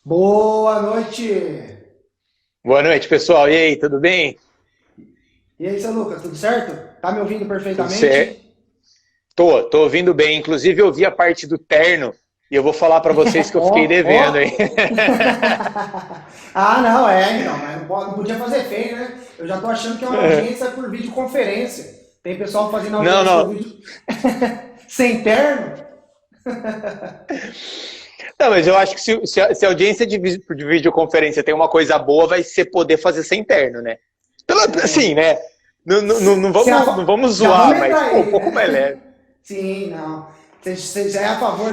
Boa noite! Boa noite, pessoal. E aí, tudo bem? E aí, seu Lucas, tudo certo? Tá me ouvindo Tudo certo? perfeitamente? Tô ouvindo bem. Inclusive, eu vi a parte do terno e eu vou falar pra vocês que eu fiquei Ó, devendo, hein? ó! Ah, não, então, mas não podia fazer feio, né? Eu já tô achando que é uma audiência por videoconferência. Tem pessoal fazendo Não, audiência por não. vídeo sem terno? Não, mas eu acho que se a audiência de videoconferência tem uma coisa boa, vai ser poder fazer sem terno, né? Assim, né? Não não vamos Já vamos zoar, mas, entrar pô, um aí, pouco mais né? leve. Sim, não. Você já é a favor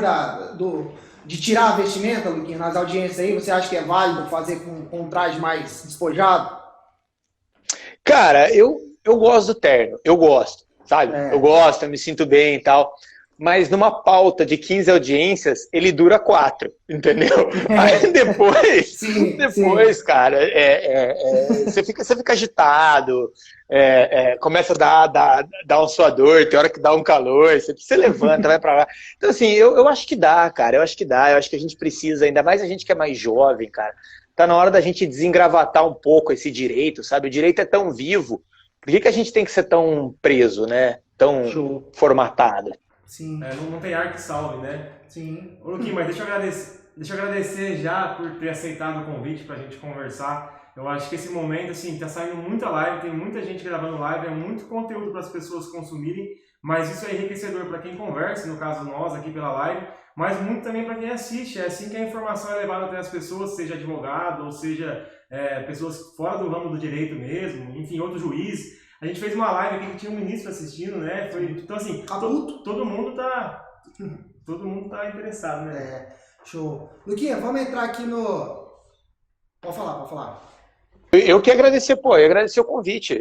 de tirar a vestimenta, Luquinha, nas audiências aí? Você acha que é válido fazer com um traje mais despojado? Cara, eu gosto do terno, eu gosto, sabe? Eu É. gosto, eu me sinto bem e tal. Mas numa pauta de 15 audiências, ele dura 4, entendeu? Aí depois, Sim, sim. depois, cara, você fica agitado, começa a dar um suador, tem hora que dá um calor, você levanta, vai pra lá. Então, assim, eu acho que dá, cara, eu acho que dá, eu acho que a gente precisa, ainda mais a gente que é mais jovem, cara. Tá na hora da gente desengravatar um pouco esse direito, sabe? O direito é tão vivo. Por que a gente tem que ser tão preso, né? Tão Show. formatado? Sim, Não tem ar que salve, né? sim. Ô, Luquinho, mas deixa eu agradecer já por ter aceitado o convite pra gente conversar. Eu acho que esse momento, assim, tá saindo muita live, tem muita gente gravando live, é muito conteúdo para as pessoas consumirem, mas isso é enriquecedor para quem conversa, no caso nós aqui pela live, mas muito também para quem assiste. É assim que a informação é levada até as pessoas, seja advogado, ou seja, pessoas fora do ramo do direito mesmo, enfim, outro juiz. A gente fez uma live aqui que tinha um ministro assistindo, né? Então, assim, Caputo? todo mundo tá interessado, né? É, show. Luquinha, vamos entrar aqui no. Pode falar, pode falar. Eu que agradecer, pô, eu agradecer o convite.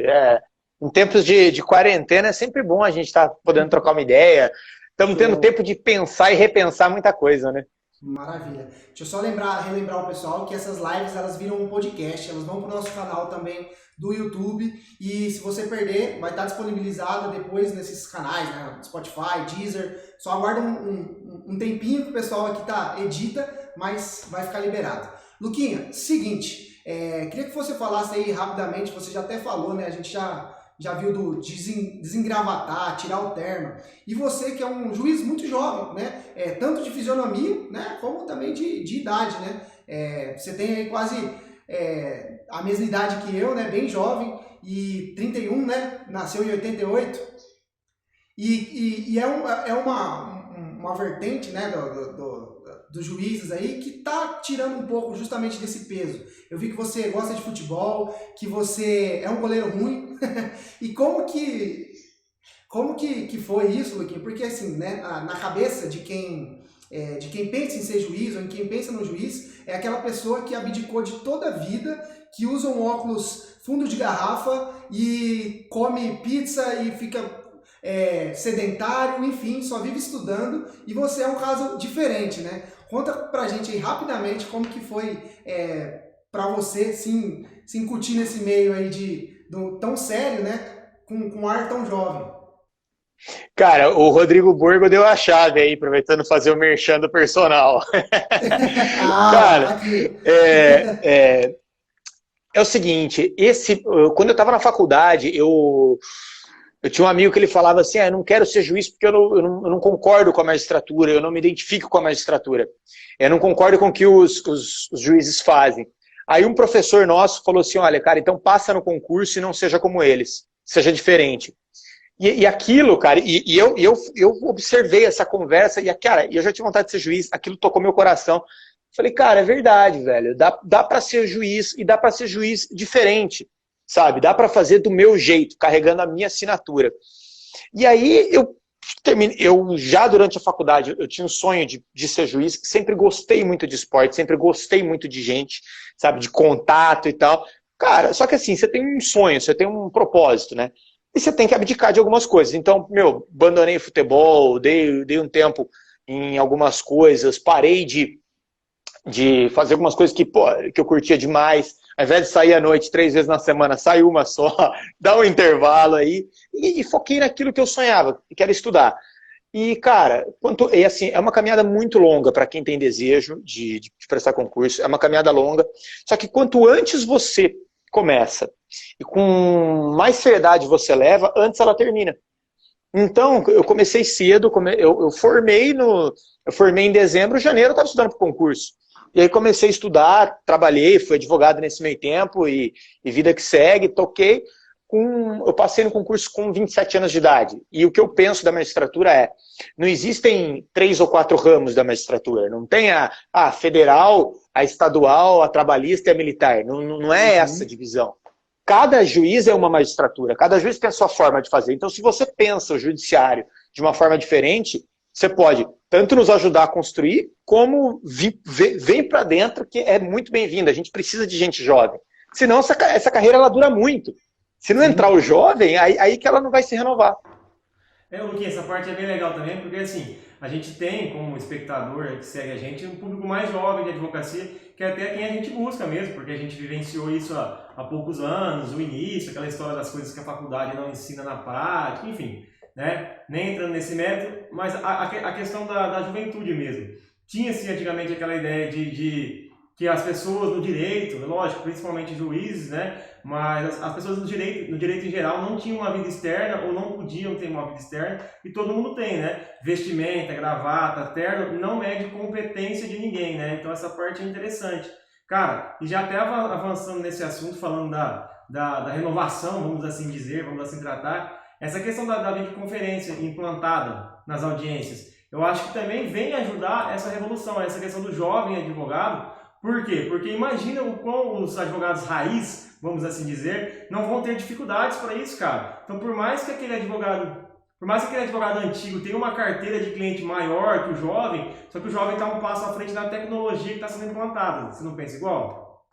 Em tempos de quarentena é sempre bom a gente estar podendo trocar uma ideia. Estamos tendo Show. tempo de pensar e repensar muita coisa, né? Maravilha. Deixa eu só relembrar o pessoal que essas lives elas viram um podcast, elas vão para o nosso canal também do YouTube e se você perder, vai estar disponibilizada depois nesses canais, né? Spotify, Deezer. Só aguarda um tempinho que o pessoal aqui tá edita, mas vai ficar liberado. Luquinha, seguinte, queria que você falasse aí rapidamente, você já até falou, né? A gente já viu do desengravatar, tirar o terno. E você que é um juiz muito jovem, né? Tanto de fisionomia, né? Como também de idade, né? Você tem aí quase a mesma idade que eu, né? Bem jovem, e 31, né? Nasceu em 88. E é uma vertente, né? Dos juízes aí que tá tirando um pouco justamente desse peso. Eu vi que você gosta de futebol, que você é um goleiro ruim. E como que foi isso, Luquinha? Porque assim, né, na cabeça de quem pensa em ser juiz ou em quem pensa no juiz, é aquela pessoa que abdicou de toda a vida, que usa um óculos fundo de garrafa e come pizza e fica sedentário, enfim, só vive estudando. E você é um caso diferente, né? Conta pra gente aí rapidamente como que foi pra você se incutir nesse meio aí tão sério, né? Com um ar tão jovem. Cara, o Rodrigo Borgo deu a chave aí, aproveitando fazer o merchan do personal. Ah, tá Cara, aqui. é, é, é o seguinte, quando eu estava na faculdade, eu tinha um amigo que ele falava assim, eu não quero ser juiz porque eu não concordo com a magistratura, eu não me identifico com a magistratura, eu não concordo com o que os juízes fazem. Aí um professor nosso falou assim, olha, cara, então passa no concurso e não seja como eles, seja diferente. E aquilo, cara, eu observei essa conversa e, cara, eu já tinha vontade de ser juiz, aquilo tocou meu coração. Falei, cara, é verdade, velho, dá para ser juiz e dá para ser juiz diferente, sabe? Dá para fazer do meu jeito, carregando a minha assinatura. E aí eu já durante a faculdade, eu tinha um sonho de ser juiz, sempre gostei muito de esporte, sempre gostei muito de gente, sabe, de contato e tal. Cara, só que assim, você tem um sonho, você tem um propósito, né? E você tem que abdicar de algumas coisas. Então, abandonei o futebol, dei um tempo em algumas coisas, parei de fazer algumas coisas que eu curtia demais. Ao invés de sair à noite 3 vezes na semana, sai uma só, dá um intervalo aí, e foquei naquilo que eu sonhava, que era estudar. E, cara, assim, é uma caminhada muito longa para quem tem desejo de prestar concurso, é uma caminhada longa. Só que quanto antes você começa e com mais seriedade você leva, antes ela termina. Então, eu comecei cedo, eu formei em dezembro, janeiro eu estava estudando para o concurso. E aí comecei a estudar, trabalhei, fui advogado nesse meio tempo e vida que segue, toquei. Eu passei no concurso com 27 anos de idade. E o que eu penso da magistratura é, não existem 3 ou 4 ramos da magistratura. Não tem a federal, a estadual, a trabalhista e a militar. Não é essa divisão. Cada juiz é uma magistratura, cada juiz tem a sua forma de fazer. Então, se você pensa o judiciário de uma forma diferente, você pode tanto nos ajudar a construir, como vem para dentro, que é muito bem-vindo. A gente precisa de gente jovem. Senão, essa carreira ela dura muito. Se não entrar o jovem, aí que ela não vai se renovar. Luquinha, essa parte é bem legal também, porque assim, a gente tem como espectador que segue a gente um público mais jovem de advocacia, que é até quem a gente busca mesmo, porque a gente vivenciou isso há poucos anos, o início, aquela história das coisas que a faculdade não ensina na prática, enfim, né? Nem entrando nesse mérito, mas a questão da juventude mesmo. Tinha-se antigamente aquela ideia de que as pessoas no direito, lógico, principalmente juízes, né? Mas as pessoas no direito em geral não tinham uma vida externa ou não podiam ter uma vida externa, e todo mundo tem, né? Vestimenta, gravata, terno, não mede competência de ninguém, né? Então essa parte é interessante. Cara, e já até avançando nesse assunto, falando da renovação, vamos assim dizer, vamos assim tratar, essa questão da videoconferência implantada nas audiências, eu acho que também vem ajudar essa revolução, essa questão do jovem advogado. Por quê? Porque imagina o quão os advogados raiz, vamos assim dizer, não vão ter dificuldades para isso, cara. Então, por mais que aquele advogado antigo tenha uma carteira de cliente maior que o jovem, só que o jovem está um passo à frente da tecnologia que está sendo implantada. Você não pensa igual?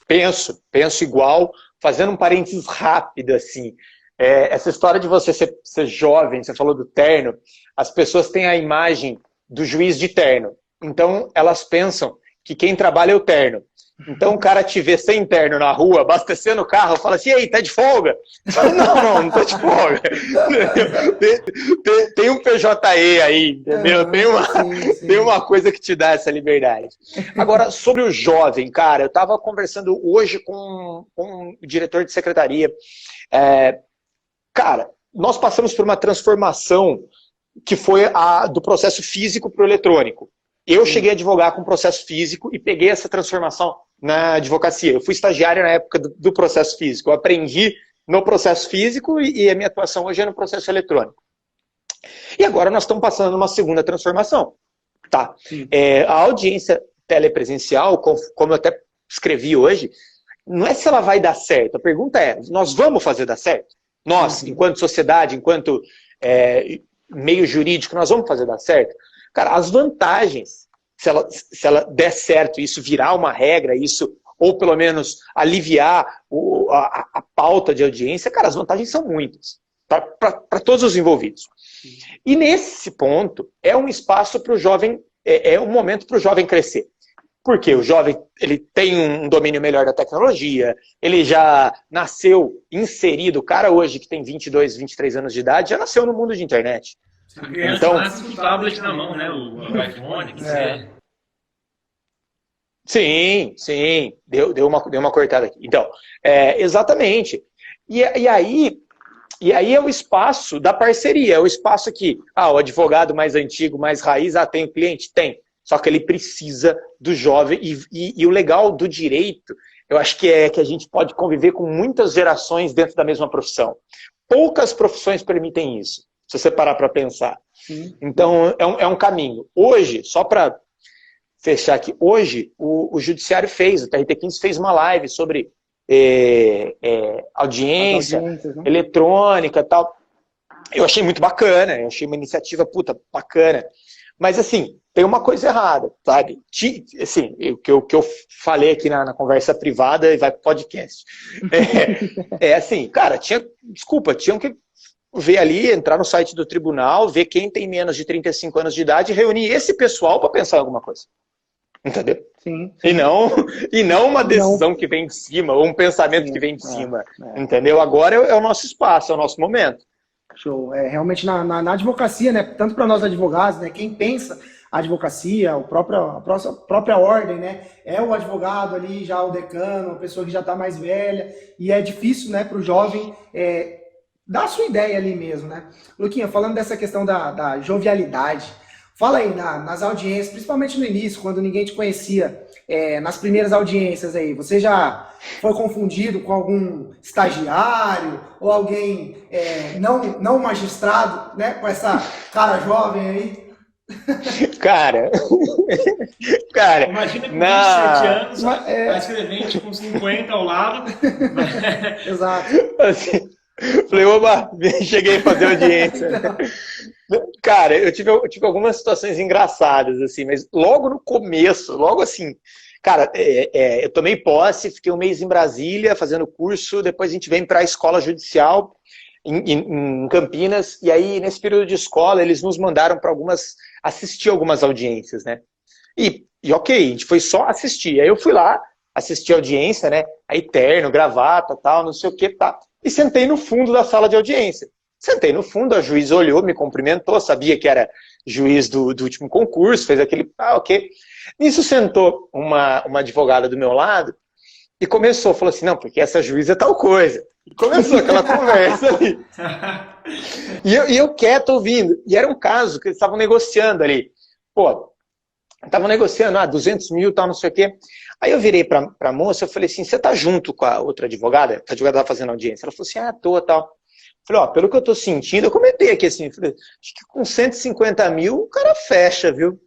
Penso igual. Fazendo um parênteses rápido, assim. Essa história de você ser jovem, você falou do terno, as pessoas têm a imagem do juiz de terno. Então, elas pensam que quem trabalha é o terno. Então o cara te vê sem terno na rua, abastecendo o carro, fala assim, ei, tá de folga? Falo, não tô de folga. Tem um PJE aí, entendeu? Tem uma coisa que te dá essa liberdade. Agora, sobre o jovem, cara, eu tava conversando hoje com o diretor de secretaria. Cara, nós passamos por uma transformação que foi do processo físico para o eletrônico. Eu cheguei a advogar com processo físico e peguei essa transformação na advocacia. Eu fui estagiário na época do processo físico. Eu aprendi no processo físico e a minha atuação hoje é no processo eletrônico. E agora nós estamos passando uma segunda transformação. Tá? A audiência telepresencial, como eu até escrevi hoje, não é se ela vai dar certo. A pergunta é, nós vamos fazer dar certo? Nós, enquanto sociedade, enquanto meio jurídico, nós vamos fazer dar certo? Cara, as vantagens, se ela der certo, isso virar uma regra, ou pelo menos aliviar a pauta de audiência, cara, as vantagens são muitas, para todos os envolvidos. E nesse ponto, é um espaço para o jovem, é um momento para o jovem crescer. Porque o jovem ele tem um domínio melhor da tecnologia, ele já nasceu inserido, o cara hoje que tem 22, 23 anos de idade, já nasceu no mundo de internet. Então, com o tablet na mão, né? O iPhone, que seja. Sim. Deu uma cortada aqui. Então, exatamente. E aí é o espaço da parceria, é o espaço que o advogado mais antigo, mais raiz, tem o cliente? Tem. Só que ele precisa do jovem. E o legal do direito, eu acho que é que a gente pode conviver com muitas gerações dentro da mesma profissão. Poucas profissões permitem isso. Se você parar para pensar. Sim. Então, é um caminho. Hoje, só para fechar aqui, hoje o Judiciário o TRT15 fez uma live sobre audiência eletrônica e tal. Eu achei muito bacana, eu achei uma iniciativa, bacana. Mas, assim, tem uma coisa errada, sabe? Assim, o que eu falei aqui na conversa privada e vai pro podcast. Assim, cara, tinham que ver ali, entrar no site do tribunal, ver quem tem menos de 35 anos de idade e reunir esse pessoal para pensar em alguma coisa. Entendeu? Sim. E não uma decisão que vem de cima, ou um pensamento que vem de cima. Entendeu? Agora é o nosso espaço, é o nosso momento. Show. Realmente na advocacia, né? Tanto para nós advogados, né? Quem pensa a advocacia, a própria ordem, né? É o advogado ali, já o decano, a pessoa que já está mais velha, e é difícil, né, para o jovem dar a sua ideia ali mesmo, né? Luquinha, falando dessa questão da jovialidade, fala aí nas audiências, principalmente no início, quando ninguém te conhecia, nas primeiras audiências aí, você já foi confundido com algum estagiário ou alguém não magistrado, né? Com essa cara jovem aí? Cara, imagina com 27 anos, vai escrever com 50 ao lado. Exato. Assim, falei, oba, cheguei a fazer audiência. Cara, eu tive algumas situações engraçadas, assim, mas logo no começo, logo assim, cara, eu tomei posse, fiquei um mês em Brasília fazendo curso, depois a gente vem para a escola judicial em Campinas, e aí nesse período de escola eles nos mandaram para assistir algumas audiências, né? E ok, a gente foi só assistir. Aí eu fui lá, assisti a audiência, né? Aí terno, gravata, tal, não sei o que, tá. E sentei no fundo da sala de audiência. Sentei no fundo, a juiz olhou, me cumprimentou, sabia que era juiz do último concurso, fez aquele, ok. Nisso sentou uma advogada do meu lado e falou assim, não, porque essa juíza é tal coisa. E começou aquela conversa ali. E eu quieto ouvindo. E era um caso que eles estavam negociando ali. Pô, estavam negociando, 200 mil, tal, não sei o quê. Aí eu virei pra moça, eu falei assim, você tá junto com a outra advogada? A advogada tava fazendo audiência. Ela falou assim, tô, tal. Falei, pelo que eu tô sentindo, eu comentei aqui assim, falei, acho que com 150 mil o cara fecha, viu?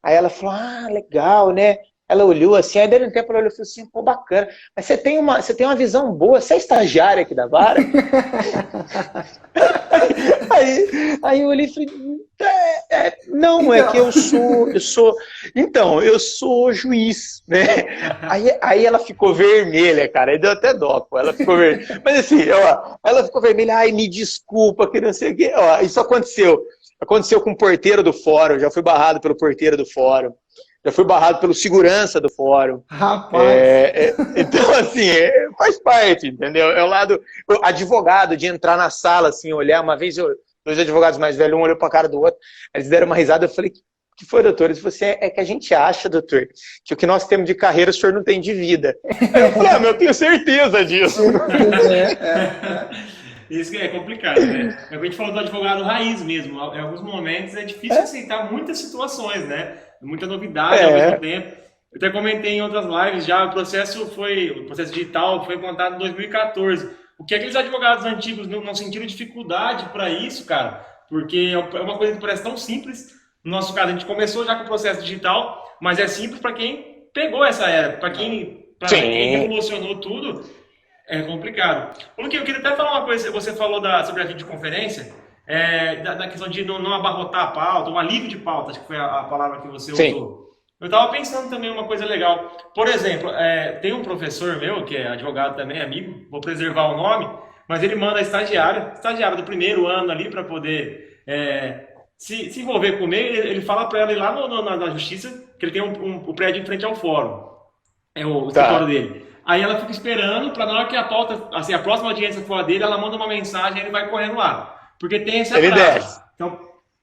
Aí ela falou, legal, né? Ela olhou assim, aí deu um tempo, ela olhou e falou assim, pô, bacana. Mas você tem uma visão boa, você é estagiária aqui da vara? aí eu olhei e falei, não, é que eu sou juiz, né? Aí ela ficou vermelha, cara, aí deu até dó, pô, ela ficou vermelha. Mas assim, ela ficou vermelha, me desculpa, que não sei o quê. Isso aconteceu com o porteiro do fórum, já fui barrado pelo porteiro do fórum. Já fui barrado pelo segurança do fórum. Rapaz! Então, assim, faz parte, entendeu? É o lado advogado, de entrar na sala, assim, olhar. Uma vez, dois advogados mais velhos, um olhou pra cara do outro, eles deram uma risada, eu falei, o que foi, doutor? Eles falaram assim, é que a gente acha, doutor, que o que nós temos de carreira, o senhor não tem de vida. Aí eu falei, eu tenho certeza disso. Isso que é complicado, né? É o que a gente falou do advogado raiz mesmo. Em alguns momentos é difícil aceitar muitas situações, né? Muita novidade ao mesmo tempo. Eu até comentei em outras lives já, o processo digital foi montado em 2014. O que aqueles advogados antigos não sentiram dificuldade para isso, cara? Porque é uma coisa que parece tão simples. No nosso caso, a gente começou já com o processo digital, mas é simples para quem pegou essa era, para quem revolucionou tudo. É complicado. Eu queria até falar uma coisa, você falou sobre a videoconferência, da questão de não abarrotar a pauta, um alívio de pauta, acho que foi a palavra que você usou. Eu estava pensando também uma coisa legal. Por exemplo, tem um professor meu, que é advogado também, amigo, vou preservar o nome, mas ele manda a estagiária do primeiro ano ali para poder se envolver com ele fala para ela ir lá na justiça, que ele tem um prédio em frente ao fórum, é o escritório dele. Aí ela fica esperando para na hora que a pauta, assim, a próxima audiência for a dele, ela manda uma mensagem e ele vai correndo lá. Porque tem esse atraso.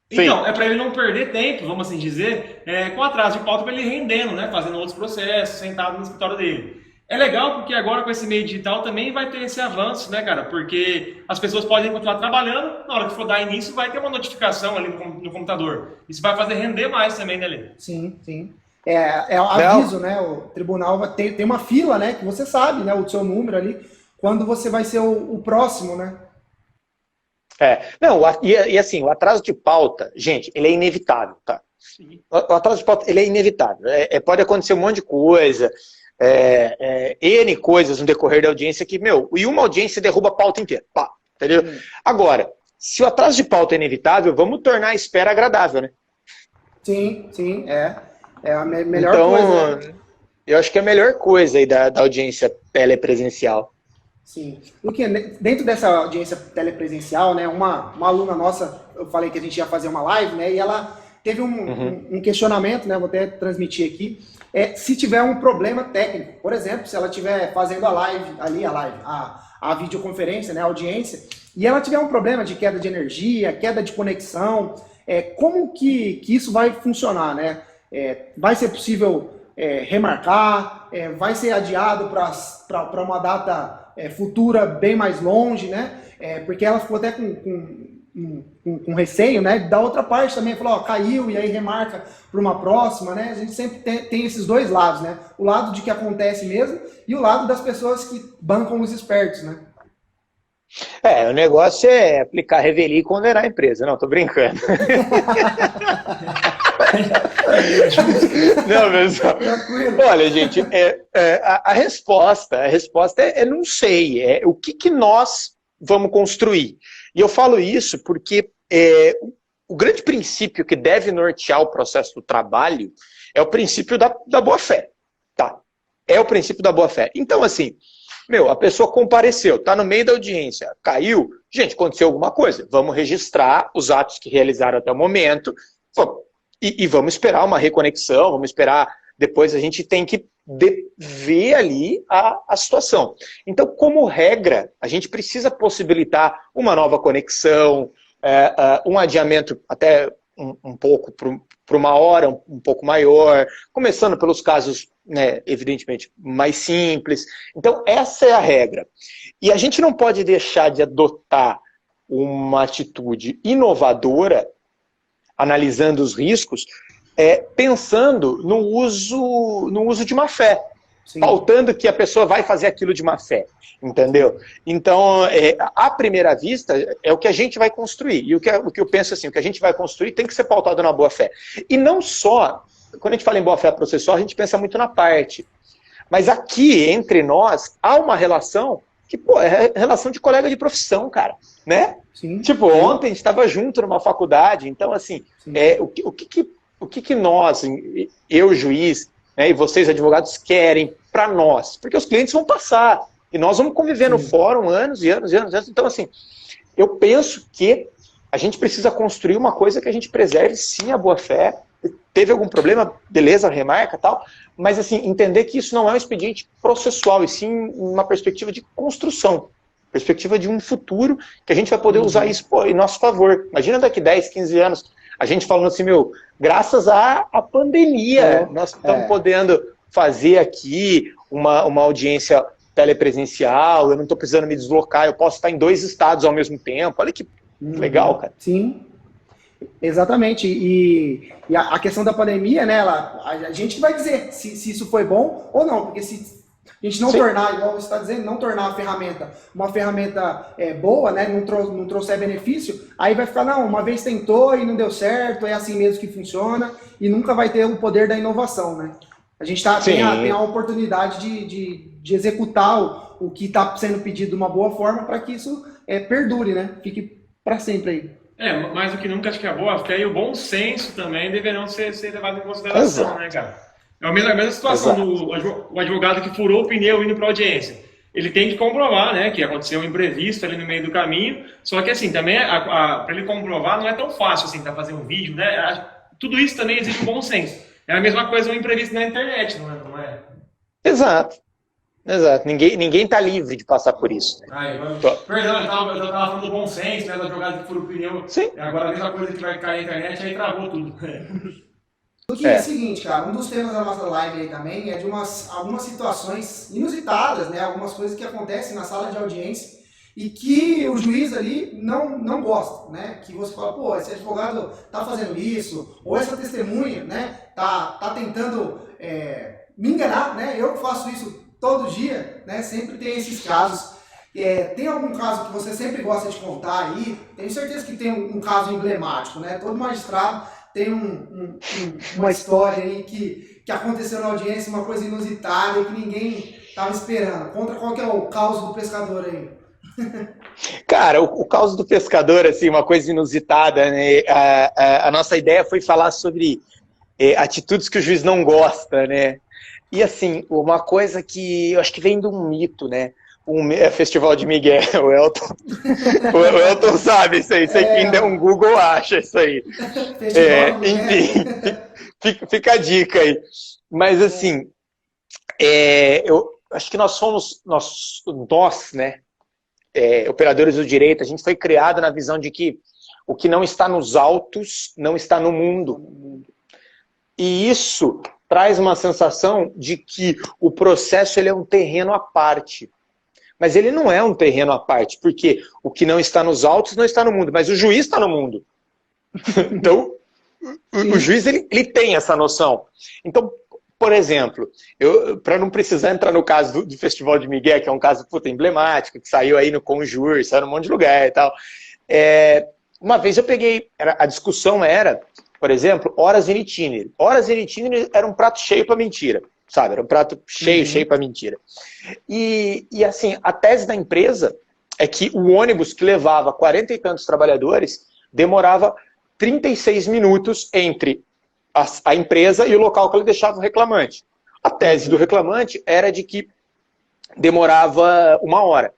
Então, é para ele não perder tempo, vamos assim dizer, com atraso de pauta para ele ir rendendo, né? Fazendo outros processos, sentado no escritório dele. É legal porque agora com esse meio digital também vai ter esse avanço, né, cara? Porque as pessoas podem continuar trabalhando, na hora que for dar início vai ter uma notificação ali no computador. Isso vai fazer render mais também, né, Lê? Sim, sim. É um aviso, né? O tribunal tem uma fila, né? Que você sabe, né? O seu número ali, quando você vai ser o próximo, né? E assim, o atraso de pauta, gente, ele é inevitável, tá? Sim. O atraso de pauta, ele é inevitável. Pode acontecer um monte de coisa, N coisas no decorrer da audiência que, e uma audiência derruba a pauta inteira, pá, entendeu? Agora, se o atraso de pauta é inevitável, vamos tornar a espera agradável, né? Sim, é a melhor coisa. Eu acho que é a melhor coisa aí da audiência telepresencial. Sim. Luquinha, dentro dessa audiência telepresencial, né, uma aluna nossa, eu falei que a gente ia fazer uma live, né, e ela teve um questionamento, né, vou até transmitir aqui, se tiver um problema técnico, por exemplo, se ela estiver fazendo a a videoconferência, né, a audiência, e ela tiver um problema de queda de energia, queda de conexão, como que isso vai funcionar, né? Vai ser possível remarcar? Vai ser adiado para uma data futura bem mais longe, né? Porque ela ficou até com receio, né? Da outra parte também, falou, ó, caiu, e aí remarca para uma próxima, né? A gente sempre tem esses dois lados, né? O lado de que acontece mesmo e o lado das pessoas que bancam os espertos, né? O negócio é aplicar revelia e condenar a empresa. Não, tô brincando. Não, pessoal. Olha, gente, a resposta é não sei. O que nós vamos construir. E eu falo isso porque o grande princípio que deve nortear o processo do trabalho é o princípio da boa-fé. Tá? É o princípio da boa-fé. Então, assim, a pessoa compareceu, está no meio da audiência, caiu, gente, aconteceu alguma coisa. Vamos registrar os atos que realizaram até o momento e vamos esperar uma reconexão, vamos esperar, depois a gente tem que ver ali a situação. Então, como regra, a gente precisa possibilitar uma nova conexão, um adiamento até um pouco para uma hora um pouco maior, começando pelos casos, né, evidentemente, mais simples. Então, essa é a regra. E a gente não pode deixar de adotar uma atitude inovadora, analisando os riscos, pensando no uso de má fé. Sim. Pautando que a pessoa vai fazer aquilo de má fé, entendeu? Então, à primeira vista, é o que a gente vai construir. E o que eu penso assim, o que a gente vai construir tem que ser pautado na boa fé. E não só, quando a gente fala em boa fé processual, a gente pensa muito na parte. Mas aqui, entre nós, há uma relação que, é relação de colega de profissão, cara, né? Sim. Tipo, ontem a gente estava junto numa faculdade, então, assim, o que nós, eu, juiz, né, e vocês, advogados, querem para nós? Porque os clientes vão passar, e nós vamos conviver no fórum anos e anos e anos. Então, assim, eu penso que a gente precisa construir uma coisa que a gente preserve, sim, a boa-fé. Teve algum problema, beleza, remarca e tal, mas, assim, entender que isso não é um expediente processual, e sim uma perspectiva de construção, perspectiva de um futuro que a gente vai poder usar isso em nosso favor. Imagina daqui 10, 15 anos, a gente falando assim, graças à pandemia, nós estamos podendo fazer aqui uma audiência telepresencial, eu não estou precisando me deslocar, eu posso estar em 2 estados ao mesmo tempo. Olha que legal, cara. Sim, exatamente. E a questão da pandemia, né, a gente vai dizer se isso foi bom ou não, porque se a gente não tornar, igual você está dizendo, não tornar a ferramenta uma ferramenta boa, né, não trouxer benefício, aí vai ficar, não, uma vez tentou e não deu certo, é assim mesmo que funciona, e nunca vai ter o poder da inovação, né? A gente tem a oportunidade de executar o que está sendo pedido de uma boa forma para que isso perdure, né? Fique para sempre aí. Mais do que nunca, acho que é boa, porque aí o bom senso também deverão ser levado em consideração, Exato. Né, cara? É a mesma situação do advogado que furou o pneu indo para a audiência. Ele tem que comprovar, né, que aconteceu um imprevisto ali no meio do caminho, só que assim, também para ele comprovar não é tão fácil assim, tá fazendo um vídeo, né? Tudo isso também exige um bom senso. É a mesma coisa um imprevisto na internet, não é? Exato. Ninguém tá livre de passar por isso. Perdão, eu tava falando do bom senso, né, do advogado que furou o pneu. Sim. Agora a mesma coisa que vai cair na internet, aí travou tudo. Porque é o seguinte, cara, um dos temas da nossa live aí também é de algumas situações inusitadas, né? Algumas coisas que acontecem na sala de audiência e que o juiz ali não gosta, né? Que você fala, pô, esse advogado tá fazendo isso, ou essa testemunha, né? Tá tentando me enganar, né? Eu que faço isso todo dia, né? Sempre tem esses casos. Tem algum caso que você sempre gosta de contar aí? Tenho certeza que tem um caso emblemático, né? Todo magistrado tem uma história aí que aconteceu na audiência, uma coisa inusitada e que ninguém estava esperando. Conta qual que é o caos do pescador aí. Cara, o caos do pescador, assim, uma coisa inusitada, né? A nossa ideia foi falar sobre atitudes que o juiz não gosta, né? E assim, uma coisa que eu acho que vem de um mito, né? Festival de Miguel, o Elton sabe isso aí, quem der um Google acha isso aí. Enfim, fica a dica aí. Mas assim, eu acho que nós, né, operadores do direito, a gente foi criado na visão de que o que não está nos autos não está no mundo. E isso traz uma sensação de que o processo ele é um terreno à parte. Mas ele não é um terreno à parte, porque o que não está nos autos não está no mundo, mas o juiz está no mundo. Então, o juiz ele tem essa noção. Então, por exemplo, para não precisar entrar no caso do Festival de Miguel, que é um caso emblemático, que saiu aí no Conjur, saiu num monte de lugar e tal. Uma vez eu peguei, a discussão era, por exemplo, horas in itinere. Horas in itinere era um prato cheio para mentira, sabe? Era um prato cheio para mentira. E assim, a tese da empresa é que o ônibus que levava 40 e tantos trabalhadores demorava 36 minutos entre a empresa e o local que ele deixava o reclamante. A tese do reclamante era de que demorava 1 hora.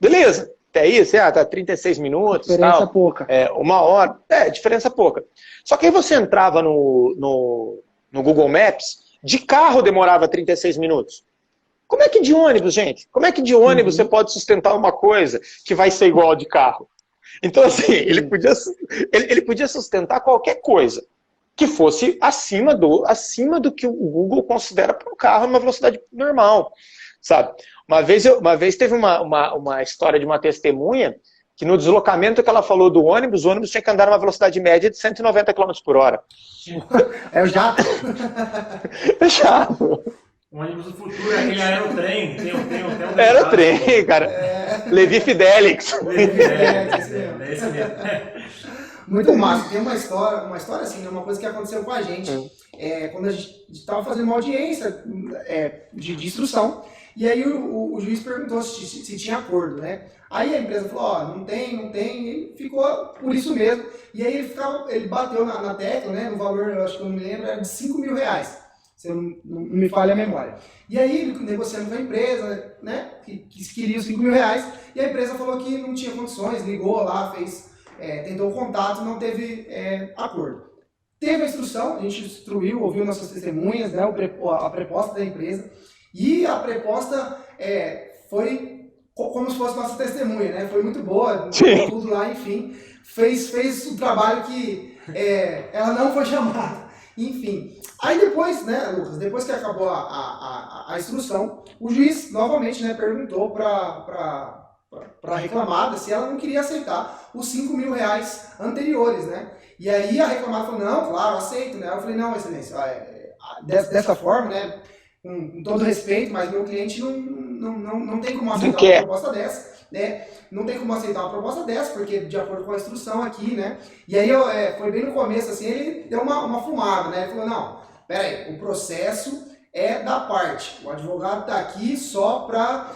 Beleza, até isso, tá 36 minutos, diferença tal, pouca. 1 hora, diferença pouca. Só que aí você entrava no Google Maps, de carro demorava 36 minutos. Como é que de ônibus, gente? Como é que de ônibus você pode sustentar uma coisa que vai ser igual de carro? Então, assim, ele podia sustentar qualquer coisa que fosse acima do que o Google considera para um carro numa velocidade normal, sabe? Uma vez teve uma história de uma testemunha que no deslocamento que ela falou do ônibus, o ônibus tinha que andar numa velocidade média de 190 km por hora. É o jato. É chato. O ônibus do futuro é aquele aerotrem. Aerotrem, cara. Levi Fidelix. É esse mesmo. Muito massa. Tem uma história assim, né? Uma coisa que aconteceu com a gente. Quando a gente estava fazendo uma audiência de instrução, e aí o juiz perguntou se tinha acordo, né? Aí a empresa falou, não tem, e ficou por isso mesmo. E aí ele bateu na tecla, né? No valor, eu acho que eu não me lembro, era de R$5.000. Se eu não me falha a memória. E aí, ele negociando com a empresa, né, que queria os R$5.000, e a empresa falou que não tinha condições, ligou lá, tentou o contato, não teve acordo. Teve a instrução, a gente instruiu, ouviu nossas testemunhas, né, a proposta da empresa, e a proposta foi como se fosse nossa testemunha, né, foi muito boa, tudo lá, enfim, fez o trabalho que ela não foi chamada. Enfim, aí depois, né, Lucas, depois que acabou a instrução, o juiz novamente, né, perguntou para a reclamada se ela não queria aceitar os R$5.000 anteriores, né? E aí a reclamada falou, não, claro, aceito, né? Eu falei, não, excelência, dessa forma, né, com todo respeito, mas meu cliente não tem como aceitar uma proposta dessa, né? Não tem como aceitar uma proposta dessa, porque de acordo com a instrução aqui, né? E aí foi bem no começo, assim, ele deu uma fumada, né? Ele falou, não, peraí, o processo é da parte. O advogado está aqui só para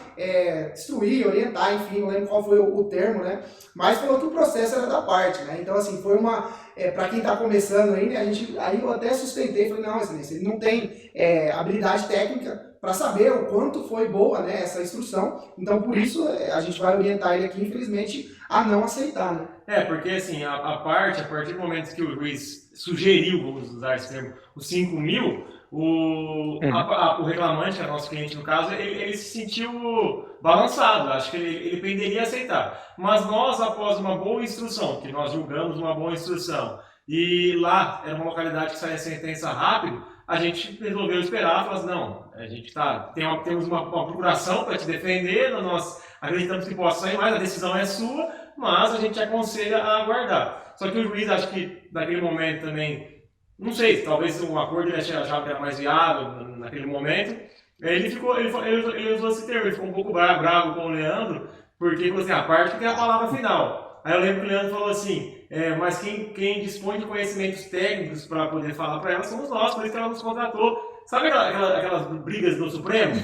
instruir, orientar, enfim, não lembro qual foi o termo, né? Mas falou que o processo era da parte, né? Então, assim, foi uma... para quem está começando ainda, aí eu até sustentei, falei, não, excelência, ele não tem habilidade técnica para saber o quanto foi boa, né, essa instrução. Então, por isso, a gente vai orientar ele aqui, infelizmente, a não aceitar, né? Porque assim, a partir do momento que o juiz sugeriu, vamos usar esse termo, os 5.000, o reclamante, nosso cliente no caso, ele se sentiu balançado, acho que ele penderia a aceitar. Mas nós, após uma boa instrução, que nós julgamos uma boa instrução, e lá era uma localidade que saía a sentença rápido, a gente resolveu esperar, falou assim, não, a gente temos uma procuração para te defender, nós acreditamos que possa sair mais, a decisão é sua, mas a gente aconselha a aguardar. Só que o juiz, acho que naquele momento também, não sei, talvez um acordo ele achava que era mais viável naquele momento, ele usou esse termo, ele ficou um pouco bravo com o Leandro, porque falou assim, a parte que tem a palavra final. Aí eu lembro que o Leandro falou assim, mas quem dispõe de conhecimentos técnicos para poder falar para ela somos nós, por isso que ela nos contratou. Sabe aquelas brigas do Supremo?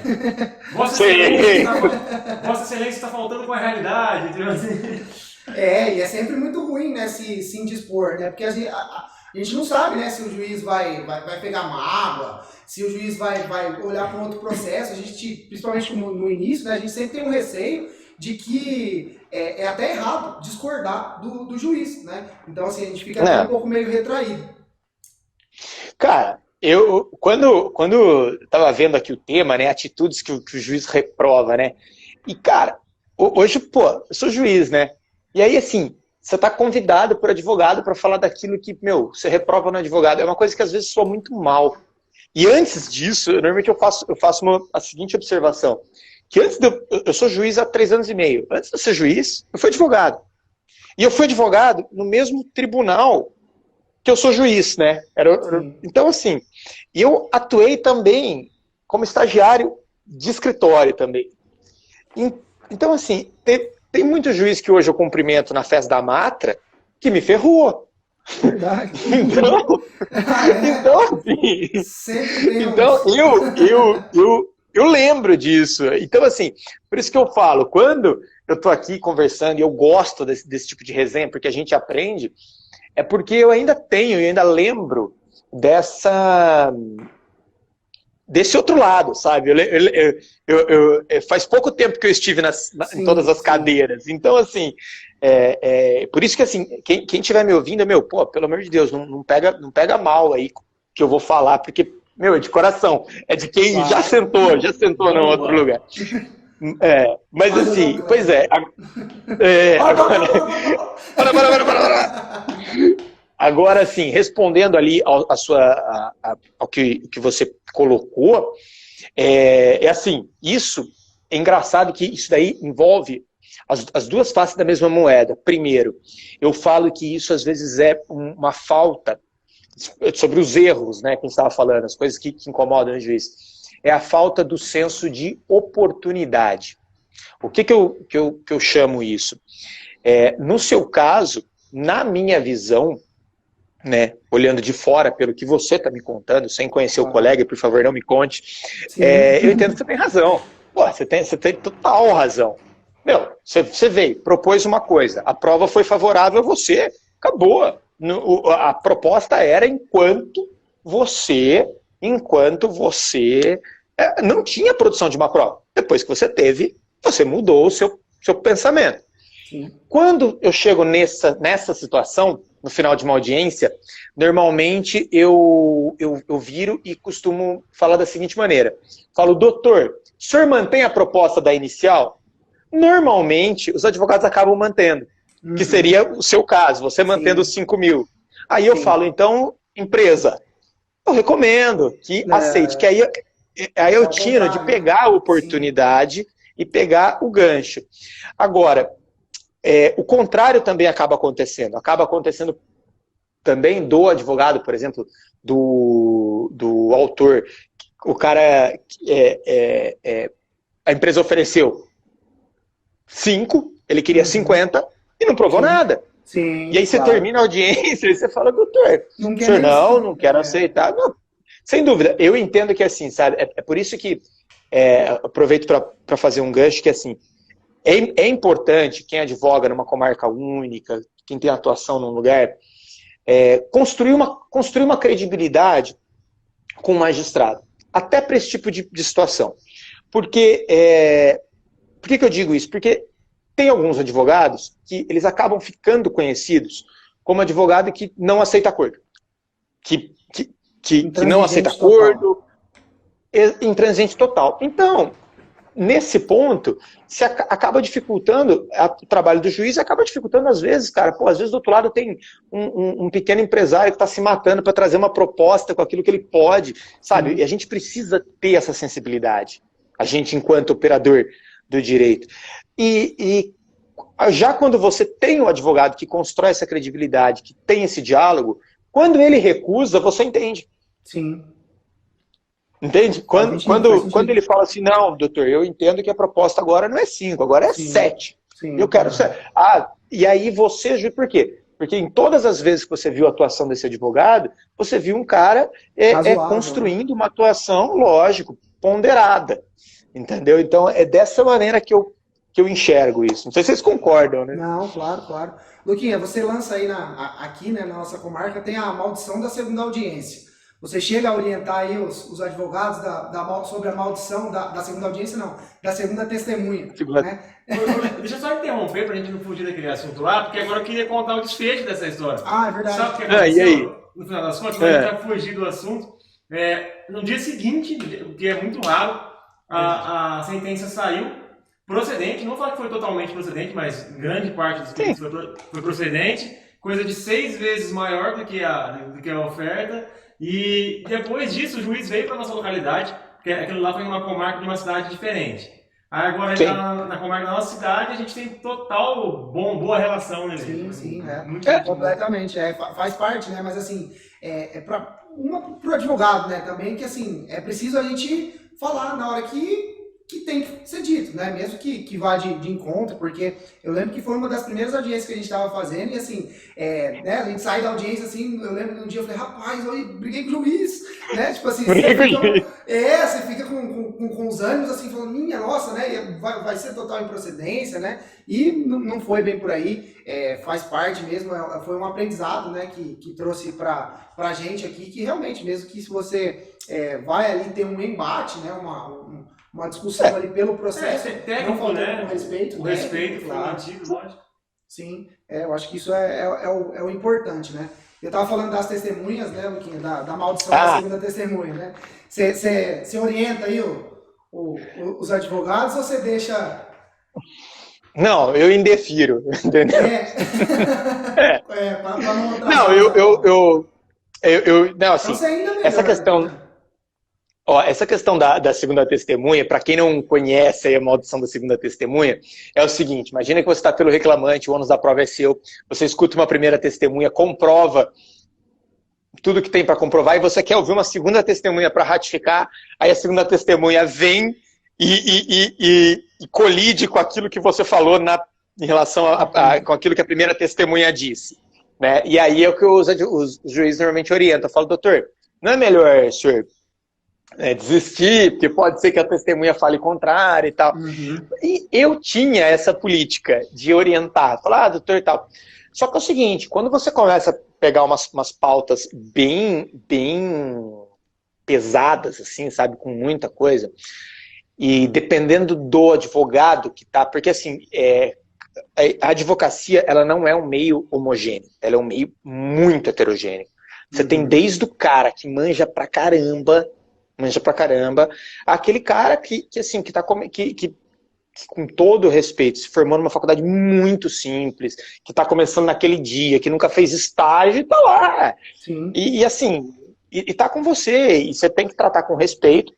Vossa Excelência está faltando com a realidade. Entendeu? Assim. E é sempre muito ruim, né, se indispor, né? Porque a gente não sabe, né, se o juiz vai pegar mágoa, se o juiz vai olhar para um outro processo. A gente, principalmente no início, né, a gente sempre tem um receio de que é até errado discordar do juiz, né? Então, assim, a gente fica até um pouco meio retraído. Cara, quando eu tava vendo aqui o tema, né, atitudes que o juiz reprova, né? E, cara, hoje, pô, eu sou juiz, né? E aí, assim, você tá convidado por advogado para falar daquilo que, meu, você reprova no advogado. É uma coisa que às vezes soa muito mal. E antes disso, normalmente eu faço a seguinte observação. Que antes eu sou juiz há 3 anos e meio. Antes de eu ser juiz, eu fui advogado. E eu fui advogado no mesmo tribunal que eu sou juiz, né? Então, assim, eu atuei também como estagiário de escritório também. Então, assim, tem muito juiz que hoje eu cumprimento na festa da Matra que me ferrou. Verdade. Então, eu lembro disso. Então, assim, por isso que eu falo, quando eu tô aqui conversando e eu gosto desse tipo de resenha, porque a gente aprende, é porque eu ainda lembro desse outro lado, sabe? Faz pouco tempo que eu estive em todas as cadeiras. Então, assim, por isso que, assim, quem estiver me ouvindo, pô, pelo amor de Deus, não pega mal aí que eu vou falar, porque, é de coração, é de quem já sentou em outro lugar. Mas assim, pois é. Agora, assim, respondendo ali ao que você colocou, assim, isso é engraçado que isso daí envolve as duas faces da mesma moeda. Primeiro, eu falo que isso às vezes é uma falta, sobre os erros, né, que a gente estava falando, as coisas que incomodam o juiz, é a falta do senso de oportunidade. O que eu chamo isso? No seu caso, na minha visão, né, olhando de fora pelo que você está me contando, sem conhecer o colega, por favor, não me conte, eu entendo que você tem razão. Pô, você tem total razão. Você veio, propôs uma coisa, a prova foi favorável a você, acabou. A proposta era enquanto você não tinha produção de uma prova. Depois que você teve, você mudou o seu pensamento. Sim. Quando eu chego nessa situação, no final de uma audiência, normalmente eu viro e costumo falar da seguinte maneira. Falo, doutor, o senhor mantém a proposta da inicial? Normalmente, os advogados acabam mantendo, que seria o seu caso, você mantendo os 5 mil. Aí eu falo, então, empresa, eu recomendo que aceite, que aí eu tiro de pegar a oportunidade e pegar o gancho. Agora, o contrário também acaba acontecendo. Acaba acontecendo também do advogado, por exemplo, do autor. O cara, a empresa ofereceu 5, ele queria 50 e não provou nada. Sim, e aí você termina a audiência e você fala, doutor, não quero aceitar. Não, sem dúvida, eu entendo que assim, sabe, é por isso que aproveito para fazer um gancho que assim, é importante quem advoga numa comarca única, quem tem atuação num lugar, construir uma credibilidade com o magistrado, até para esse tipo de situação. Porque, por que eu digo isso? Porque tem alguns advogados que eles acabam ficando conhecidos como advogado que não aceita acordo. Que não aceita acordo, intransigente total. Então, nesse ponto, se acaba dificultando o trabalho do juiz, acaba dificultando às vezes, cara, às vezes do outro lado tem um pequeno empresário que está se matando para trazer uma proposta com aquilo que ele pode, sabe? E a gente precisa ter essa sensibilidade, a gente enquanto operador do direito. E já quando você tem um advogado que constrói essa credibilidade, que tem esse diálogo, quando ele recusa, você entende. Sim. Entende? Quando ele fala assim, não, doutor, eu entendo que a proposta agora não é 5, agora é 7. Eu quero 7. E aí você, por quê? Porque em todas as vezes que você viu a atuação desse advogado, você viu um cara construindo uma atuação, lógico, ponderada. Entendeu? Então é dessa maneira que eu enxergo isso. Não sei se vocês concordam, né? Não, claro. Luquinha, você lança aí aqui, né, na nossa comarca, tem a maldição da segunda audiência. Você chega a orientar aí os advogados sobre a maldição da segunda audiência, não, da segunda testemunha. Né? Deixa eu só interromper pra gente não fugir daquele assunto lá, porque agora eu queria contar o desfecho dessa história. Ah, é verdade. Sabe o que aconteceu? E aí? No final das contas, quando a gente vai fugir do assunto, no dia seguinte, o que é muito raro, a sentença saiu, procedente, não falar que foi totalmente procedente, mas grande parte dos pedidos foi procedente, coisa de 6 vezes maior do que a oferta, e depois disso o juiz veio para nossa localidade, porque aquilo lá foi numa comarca de uma cidade diferente. Aí agora ele está na comarca da nossa cidade, a gente tem total boa relação, né? Sim, Muito completamente, faz parte, né? Mas assim, para o advogado, né, também, que assim, é preciso a gente falar na hora que tem que ser dito, né? Mesmo que vá de encontro, porque eu lembro que foi uma das primeiras audiências que a gente estava fazendo, e assim, né, a gente sai da audiência, assim, eu lembro que um dia eu falei, rapaz, eu briguei com o juiz, né? Tipo assim, você fica com os ânimos, assim, falando, minha nossa, né? Vai ser total improcedência, né? E não foi bem por aí, faz parte mesmo, foi um aprendizado, né, que trouxe pra gente aqui, que realmente, mesmo que se você vai ali ter um embate, né, uma discussão ali pelo processo, técnico, não faltando né? com respeito. O respeito foi claro. mantido, lógico. Sim, eu acho que isso é o importante, né? Eu estava falando das testemunhas, né, Luquinha, da maldição da segunda testemunha, né? Você orienta aí os advogados ou você deixa... Não, eu indefiro, entendeu? Pra não não, assim, então, ainda melhor, essa questão... né? Ó, essa questão da segunda testemunha, para quem não conhece a maldição da segunda testemunha, é o seguinte: imagina que você está pelo reclamante, o ônus da prova é seu, você escuta uma primeira testemunha, comprova tudo que tem para comprovar, e você quer ouvir uma segunda testemunha para ratificar, aí a segunda testemunha vem e colide com aquilo que você falou em relação com aquilo que a primeira testemunha disse. Né? E aí é o que os juízes normalmente orientam. Eu falo, doutor, não é melhor, senhor, desistir, porque pode ser que a testemunha fale contrário e tal. Uhum. E eu tinha essa política de orientar, falar, doutor e tal. Só que é o seguinte, quando você começa a pegar umas pautas bem pesadas, assim, sabe, com muita coisa, e dependendo do advogado que tá, porque assim, a advocacia, ela não é um meio homogêneo, ela é um meio muito heterogêneo. Você tem desde o cara que manja pra caramba, aquele cara que com todo respeito, se formou numa faculdade muito simples, que está começando naquele dia, que nunca fez estágio e tá lá. Sim. E assim, e tá com você, e você tem que tratar com respeito.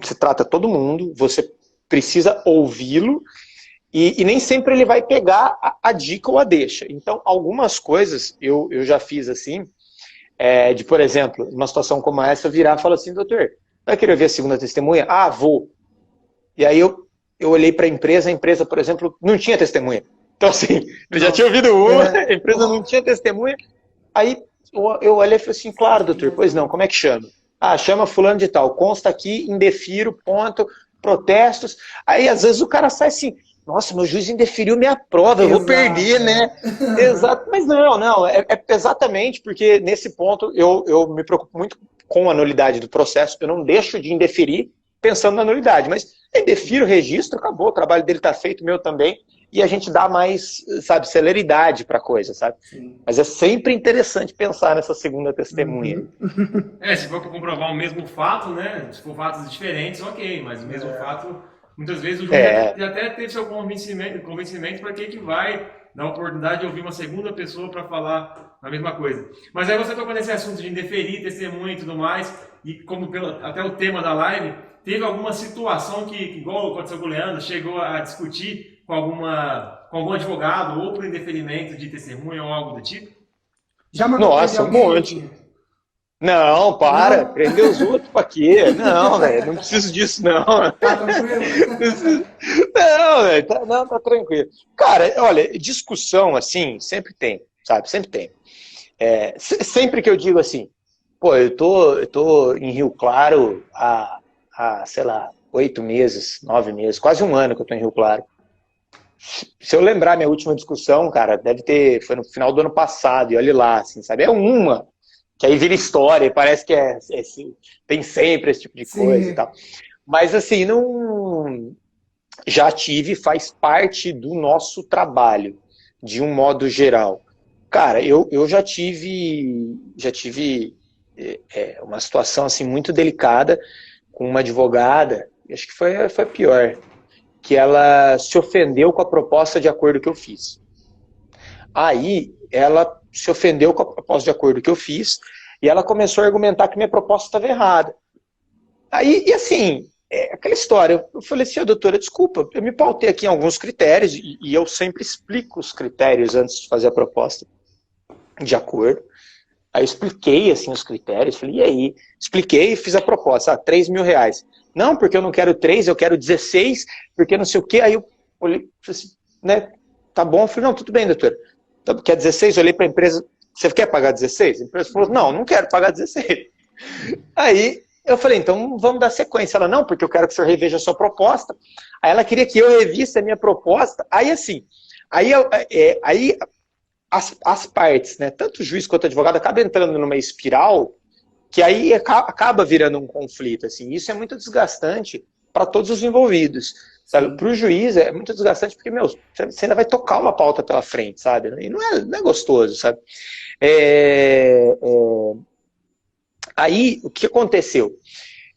Você trata todo mundo, você precisa ouvi-lo, e nem sempre ele vai pegar a dica ou a deixa. Então, algumas coisas eu já fiz assim, de, por exemplo, numa situação como essa, eu virar e falar assim, doutor, vai querer ver a segunda testemunha? Ah, vou. E aí eu olhei para a empresa, por exemplo, não tinha testemunha. Então assim, eu já tinha ouvido uma, a empresa não tinha testemunha. Aí eu olhei e falei assim, claro, doutor, pois não, como é que chama? Ah, chama fulano de tal, consta aqui, indefiro, ponto, protestos. Aí às vezes o cara sai assim, nossa, meu juiz indeferiu minha prova, eu vou perder, né? Exato, mas não, é exatamente porque nesse ponto eu me preocupo muito com a nulidade do processo, eu não deixo de indeferir pensando na nulidade, mas indefiro o registro, acabou, o trabalho dele está feito, o meu também, e a gente dá mais, sabe, celeridade para a coisa, sabe? Sim. Mas é sempre interessante pensar nessa segunda testemunha. Se for para comprovar o mesmo fato, né? Se for fatos diferentes, ok, mas o mesmo fato, muitas vezes o juiz já até teve seu convencimento para que vai dar a oportunidade de ouvir uma segunda pessoa para falar a mesma coisa. Mas aí você tocou nesse assunto de indeferir, testemunha e tudo mais, e como até o tema da live, teve alguma situação que, igual aconteceu com o Leandro, chegou a discutir com algum advogado ou por indeferimento de testemunha ou algo do tipo? Já mandou Nossa, um monte. Não, para, prender os outros pra quê? Não, velho, não preciso disso, não. Tá tranquilo? Não, velho, tá tranquilo. Cara, olha, discussão assim, sempre tem, sabe? Sempre tem. Sempre que eu digo assim, pô, eu tô em Rio Claro há sei lá, 8 meses, 9 meses, quase um ano que eu tô em Rio Claro. Se eu lembrar minha última discussão, cara, foi no final do ano passado, e olha lá, assim, sabe? É uma, que aí vira história, parece que tem sempre esse tipo de coisa e tal. Mas assim, não... Já tive, faz parte do nosso trabalho, de um modo geral. Cara, eu já tive uma situação assim muito delicada com uma advogada, acho que foi pior. que ela se ofendeu com a proposta de acordo que eu fiz. Aí ela se ofendeu com a proposta de acordo que eu fiz e ela começou a argumentar que minha proposta estava errada. Aí, e assim, aquela história, eu falei assim, doutora, desculpa, eu me pautei aqui em alguns critérios e eu sempre explico os critérios antes de fazer a proposta de acordo. Aí eu expliquei assim os critérios, falei, e aí? Expliquei e fiz a proposta, R$3.000. Não, porque eu não quero 3, eu quero 16, porque não sei o quê. Aí eu olhei, assim, né, tá bom. Eu falei, não, tudo bem, doutor. Quer 16? Eu olhei para a empresa, você quer pagar 16? A empresa falou, não quero pagar 16. Aí eu falei, então vamos dar sequência. Ela, não, porque eu quero que o senhor reveja a sua proposta. Aí ela queria que eu revisse a minha proposta. Aí assim, aí as partes, né, tanto o juiz quanto o advogado, acabam entrando numa espiral que aí acaba virando um conflito. Assim. Isso é muito desgastante para todos os envolvidos. Para o juiz é muito desgastante porque, meu, você ainda vai tocar uma pauta pela frente, sabe? E não é gostoso, sabe? Aí, o que aconteceu?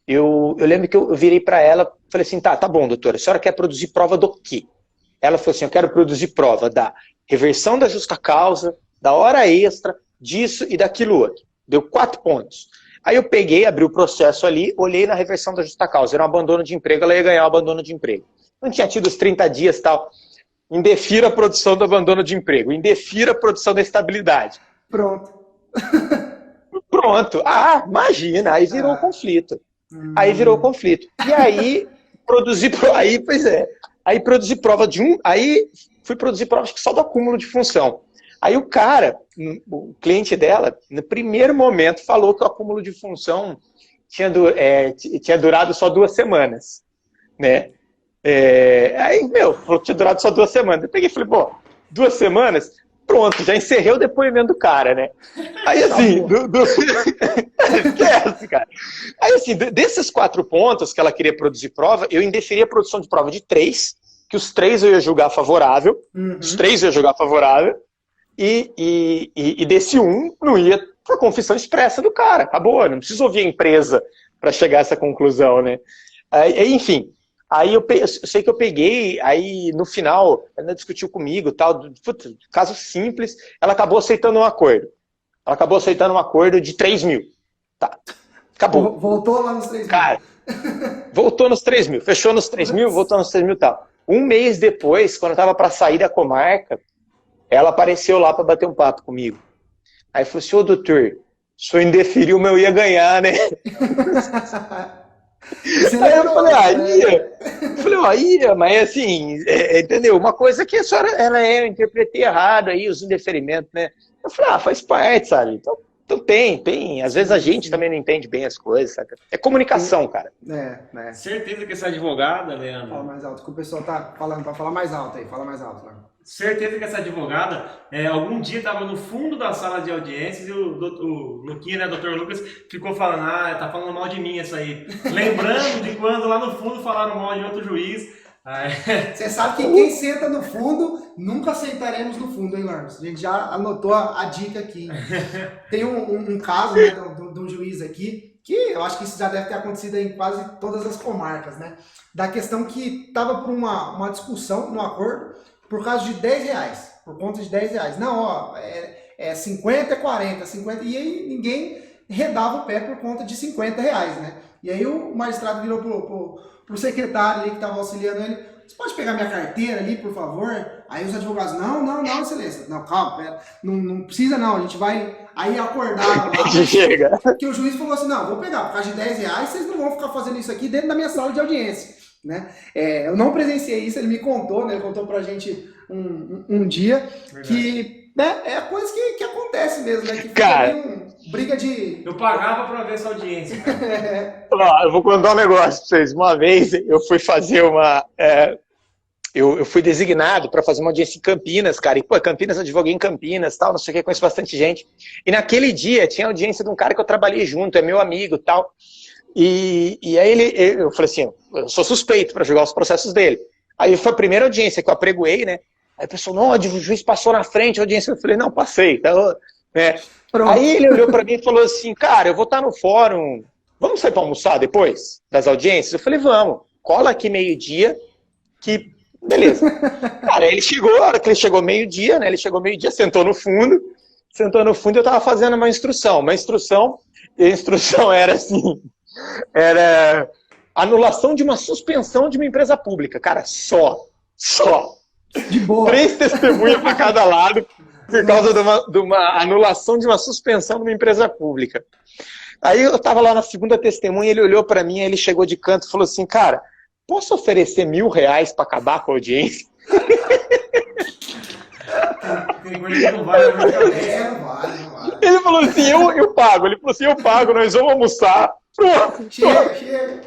Eu lembro que eu virei para ela e falei assim, tá bom, doutora, a senhora quer produzir prova do quê? Ela falou assim, eu quero produzir prova da reversão da justa causa, da hora extra, disso e daquilo outro. Deu 4 pontos. Aí eu peguei, abri o processo ali, olhei na reversão da justa causa, era um abandono de emprego, ela ia ganhar o abandono de emprego. Não tinha tido os 30 dias e tal. Indefira a produção do abandono de emprego, indefira a produção da estabilidade. Pronto. Pronto. Ah, imagina, aí virou um conflito. Aí virou conflito. E aí, aí produzi prova de um, aí fui produzir prova só do acúmulo de função. Aí o cara, o cliente dela, no primeiro momento falou que o acúmulo de função tinha durado só 2 semanas, né? Aí, falou que tinha durado só 2 semanas. Eu peguei e falei, pô, 2 semanas? Pronto, já encerrei o depoimento do cara, né? Aí assim, esquece, cara. Aí assim, desses 4 pontos que ela queria produzir prova, eu indeferi a produção de prova de 3, que os 3 eu ia julgar favorável, os 3 eu ia julgar favorável, e desse 1 não ia por confissão expressa do cara, acabou, não preciso ouvir a empresa para chegar a essa conclusão, né? Aí, enfim, aí eu sei que eu peguei, aí no final, ela discutiu comigo, tal, caso simples, ela acabou aceitando um acordo. Ela acabou aceitando um acordo de 3.000. Tá, acabou. Voltou lá nos 3.000. Cara, voltou nos 3.000, fechou nos 3.000, voltou nos 3.000 e tal. Um mês depois, quando eu tava para sair da comarca, ela apareceu lá para bater um papo comigo. Aí falou assim, ô doutor, o senhor indeferiu, mas eu ia ganhar, né? Aí eu falei, mas assim, entendeu? Uma coisa que a senhora, eu interpretei errado aí, os indeferimentos, né? Eu falei, faz parte, sabe? Então tem. Às vezes a gente também não entende bem as coisas, sabe? É comunicação, cara. né? Certeza que essa advogada, Leandro... Fala mais alto, que o pessoal tá falando pra falar mais alto aí. Fala mais alto, Leandro. Certeza que essa advogada, algum dia estava no fundo da sala de audiências e o Luquinha, né, doutor Lucas, ficou falando, tá falando mal de mim isso aí. Lembrando de quando lá no fundo falaram mal de outro juiz. Você sabe que quem senta no fundo, nunca sentaremos no fundo, hein, Larms? A gente já anotou a dica aqui. Tem um caso, né, de um juiz aqui, que eu acho que isso já deve ter acontecido em quase todas as comarcas, né? Da questão que estava por uma discussão no acordo, por causa de R$10, por conta de R$10. Não, 50 é 40, 50, e aí ninguém redava o pé por conta de R$50, né? E aí o magistrado virou pro secretário ali que estava auxiliando ele, você pode pegar minha carteira ali, por favor? Aí os advogados, não, excelência. Não, calma, pera, não precisa não, a gente vai... Aí acordaram lá, que o juiz falou assim, não, vou pegar, por causa de R$10, vocês não vão ficar fazendo isso aqui dentro da minha sala de audiência. Né? Eu não presenciei isso, ele me contou, né? Ele contou pra gente um dia. Verdade. Que, né, é coisa que acontece mesmo, né? Que cara, briga de... Eu pagava pra ver essa audiência. Eu vou contar um negócio pra vocês. Uma vez eu fui fazer eu fui designado para fazer uma audiência em Campinas, cara. E, Campinas, eu advoguei em Campinas, tal, não sei o que, conheço bastante gente. E naquele dia tinha audiência de um cara que eu trabalhei junto, é meu amigo, tal. E aí eu falei assim, eu sou suspeito para julgar os processos dele. Aí foi a primeira audiência que eu apregoei, né? Aí o pessoal, não, o juiz passou na frente, a audiência. Eu falei, não, passei. Então, né? Aí ele olhou para mim e falou assim, cara, eu vou estar no fórum, vamos sair para almoçar depois das audiências? Eu falei, vamos, cola aqui meio-dia, que beleza. Cara, ele chegou, a hora que ele chegou meio-dia, né? Ele chegou meio-dia, sentou no fundo, eu tava fazendo uma instrução. E a instrução era assim, era anulação de uma suspensão de uma empresa pública. Cara, só. De boa. 3 testemunhas para cada lado, por causa de uma anulação de uma suspensão de uma empresa pública. Aí eu tava lá na segunda testemunha, ele olhou para mim, aí ele chegou de canto e falou assim, cara, posso oferecer R$1.000 para acabar com a audiência? Tem coisa que não vale a minha cabeça. Não vale. Ele falou assim, eu pago. Ele falou assim, eu pago, nós vamos almoçar. Pronto. Chega.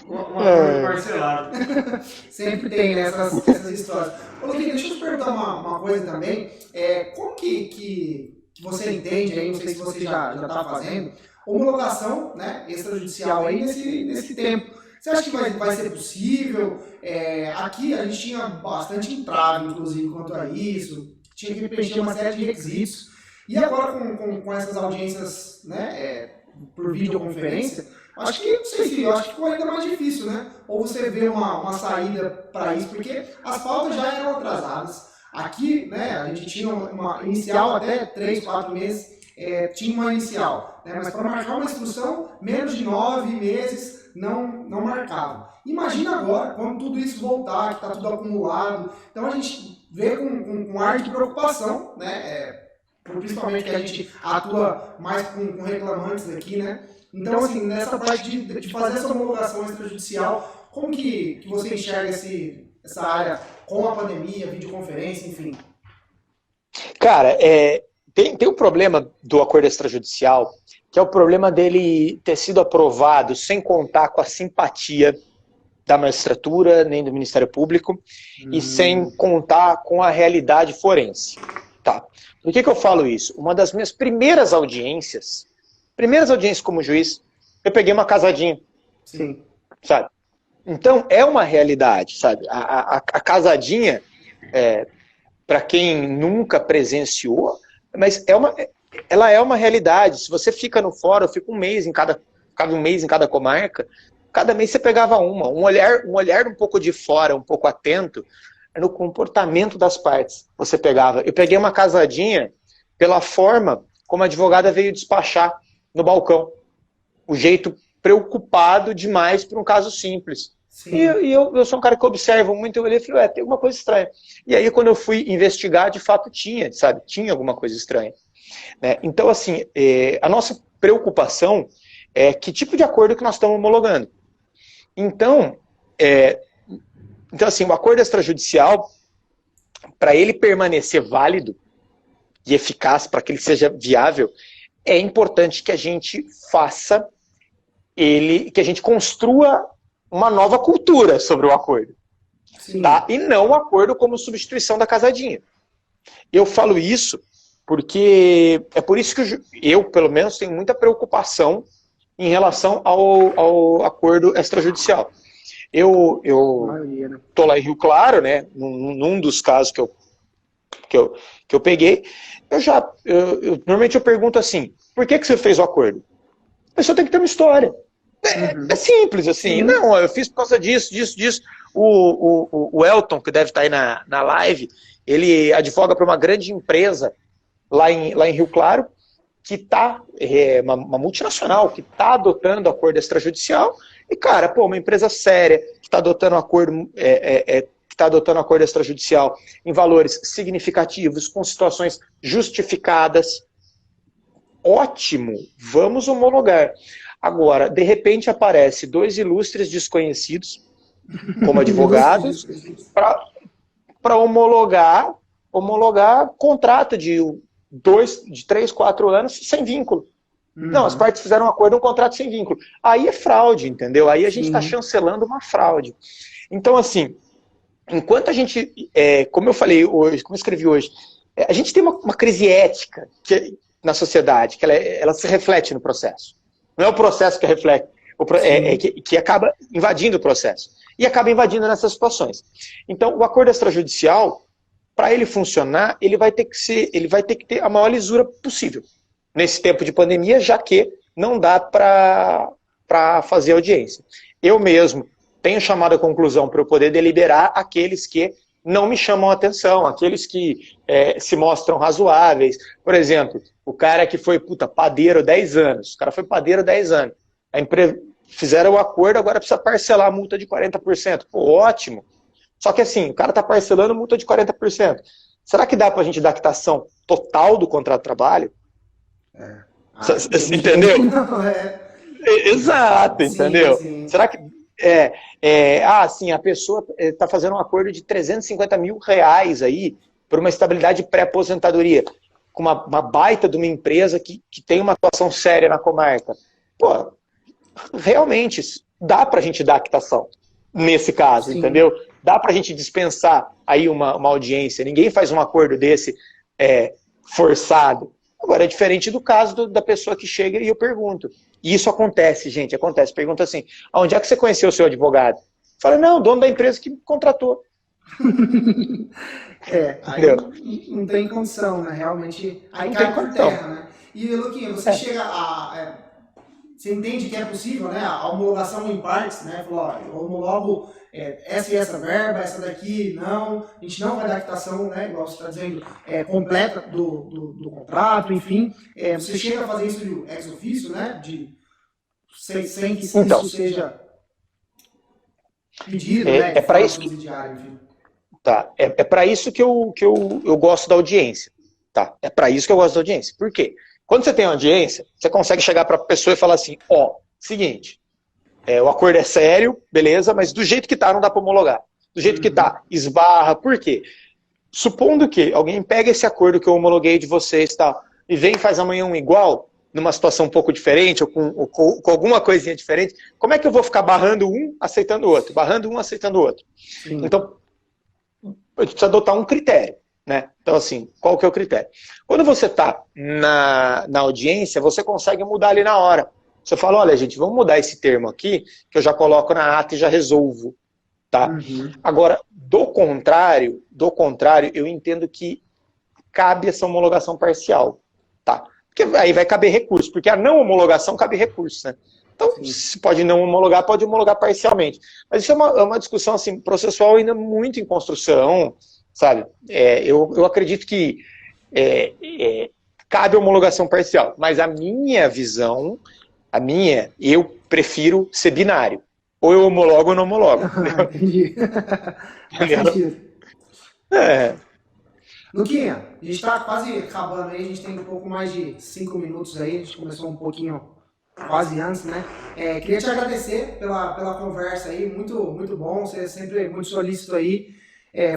Uma coisa parcelada. Sempre tem, né, essas histórias. Ô, Luquinha, deixa eu te perguntar uma coisa também. Como que você entende aí, não sei se você já está fazendo, homologação, né, extrajudicial aí nesse tempo? Você acha que vai ser possível? Aqui a gente tinha bastante entrave, inclusive, quanto a isso. Tinha que preencher uma série de requisitos. E agora com essas audiências, né, por videoconferência, acho que, não sei se, eu acho que ficou ainda mais difícil, né? Ou você vê uma saída para isso, porque as pautas já eram atrasadas. Aqui, né, a gente tinha uma inicial até 3, 4 meses, tinha uma inicial, né? Mas para marcar uma instrução, menos de 9 meses não marcava. Imagina agora, quando tudo isso voltar, que está tudo acumulado. Então a gente vê com ar de preocupação, né? Principalmente que a gente atua mais com reclamantes aqui, né? Então, assim, nessa parte de fazer essa homologação extrajudicial, como que você enxerga essa área com a pandemia, videoconferência, enfim? Cara, tem o problema do acordo extrajudicial, que é o problema dele ter sido aprovado sem contar com a simpatia da magistratura, nem do Ministério Público, e sem contar com a realidade forense. Tá. Por que eu falo isso? Uma das minhas primeiras audiências como juiz, eu peguei uma casadinha. Sim. Sabe? Então, é uma realidade, sabe? A casadinha, para quem nunca presenciou, mas ela é uma realidade. Se você fica no fórum, eu fico um mês em cada comarca, cada mês você pegava um olhar um pouco de fora, um pouco atento, no comportamento das partes. Você pegava. Eu peguei uma casadinha pela forma como a advogada veio despachar no balcão. O jeito preocupado demais por um caso simples. Sim. E eu sou um cara que observo muito, eu olhei e falei, tem alguma coisa estranha. E aí quando eu fui investigar, de fato tinha alguma coisa estranha. Né? Então, assim, a nossa preocupação é que tipo de acordo que nós estamos homologando. Então, assim, o acordo extrajudicial, para ele permanecer válido e eficaz, para que ele seja viável, é importante que a gente faça que a gente construa uma nova cultura sobre o acordo. Tá? E não o acordo como substituição da casadinha. Eu falo isso porque é por isso que eu, pelo menos, tenho muita preocupação em relação ao acordo extrajudicial. Eu tô lá em Rio Claro, né, num dos casos que eu peguei, normalmente eu pergunto assim, por que você fez o acordo? A pessoa tem que ter uma história. É simples, assim. Sim. Não, eu fiz por causa disso. O Elton, que deve estar aí na live, ele advoga para uma grande empresa lá em Rio Claro, que está, uma multinacional, que está adotando acordo extrajudicial, e, cara, uma empresa séria, que está adotando acordo extrajudicial em valores significativos, com situações justificadas, ótimo, vamos homologar. Agora, de repente aparece 2 ilustres desconhecidos, como advogados, para homologar contrato de 3, 4 anos sem vínculo. Não, as partes fizeram um acordo, um contrato sem vínculo. Aí é fraude, entendeu? Aí a gente está chancelando uma fraude. Então, assim, enquanto a gente, como eu falei hoje, como eu escrevi hoje, a gente tem uma crise ética na sociedade, que ela se reflete no processo. Não é o processo que reflete, que acaba invadindo o processo. E acaba invadindo nessas situações. Então, o acordo extrajudicial, para ele funcionar, ele vai ter que ter a maior lisura possível. Nesse tempo de pandemia, já que não dá para fazer audiência. Eu mesmo, tenho chamado a conclusão para eu poder deliberar aqueles que não me chamam a atenção, aqueles que se mostram razoáveis. Por exemplo, o cara que foi padeiro 10 anos. O cara foi padeiro 10 anos. A empresa fizeram o acordo, agora precisa parcelar a multa de 40%. Pô, ótimo. Só que assim, o cara está parcelando multa de 40%. Será que dá para a gente dar a quitação total do contrato de trabalho? Você entendeu? Não, Exato, entendeu? Sim. Será que... sim, a pessoa está fazendo um acordo de 350 mil reais aí por uma estabilidade pré-aposentadoria, com uma baita de uma empresa que tem uma atuação séria na comarca. Pô, realmente, dá para a gente dar a quitação nesse caso, Sim. entendeu? Dá para a gente dispensar aí uma audiência. Ninguém faz um acordo desse forçado. Agora, é diferente do caso da pessoa que chega e eu pergunto. E isso acontece, gente, acontece. Pergunta assim, onde é que você conheceu o seu advogado? Fala, não, dono da empresa que me contratou. Aí não tem condição, né? Realmente, aí Não cai tem por condição. terra, né? E, Luquinha, você chega você entende que é possível, né? A homologação em partes, né? Falou, ó, eu homologo essa e essa verba, essa daqui não, a gente não vai dar quitação, né? Igual você está dizendo, completa do contrato, enfim. Você chega a fazer isso ex officio, né? Sem que isso seja pedido, né? É para isso que... enfim. Tá, é para isso que eu gosto da audiência. Tá? É para isso que eu gosto da audiência. Por quê? Quando você tem audiência, você consegue chegar para a pessoa e falar assim, seguinte, o acordo é sério, beleza, mas do jeito que tá, não dá para homologar. Do jeito que tá, esbarra. Por quê? Supondo que alguém pega esse acordo que eu homologuei de vocês e vem e faz amanhã um igual, numa situação um pouco diferente, ou com alguma coisinha diferente, como é que eu vou ficar barrando um, aceitando o outro? Barrando um, aceitando o outro. Sim. Então, a gente precisa adotar um critério. Né? Então, assim, qual que é o critério? Quando você está na audiência, você consegue mudar ali na hora. Você fala, olha, gente, vamos mudar esse termo aqui, que eu já coloco na ata e já resolvo. Tá? Agora, do contrário, eu entendo que cabe essa homologação parcial. Tá? Porque aí vai caber recurso, porque a não homologação cabe recurso, né? Então, se pode não homologar, pode homologar parcialmente. Mas isso é uma discussão assim, processual ainda muito em construção, sabe? Eu acredito que cabe homologação parcial, mas a minha visão, eu prefiro ser binário. Ou eu homologo ou não homologo. Entendi. Faz sentido. Luquinha, a gente está quase acabando aí, a gente tem um pouco mais de 5 minutos aí, a gente começou um pouquinho quase antes, né? Queria te agradecer pela conversa aí, muito bom, você é sempre muito solícito aí.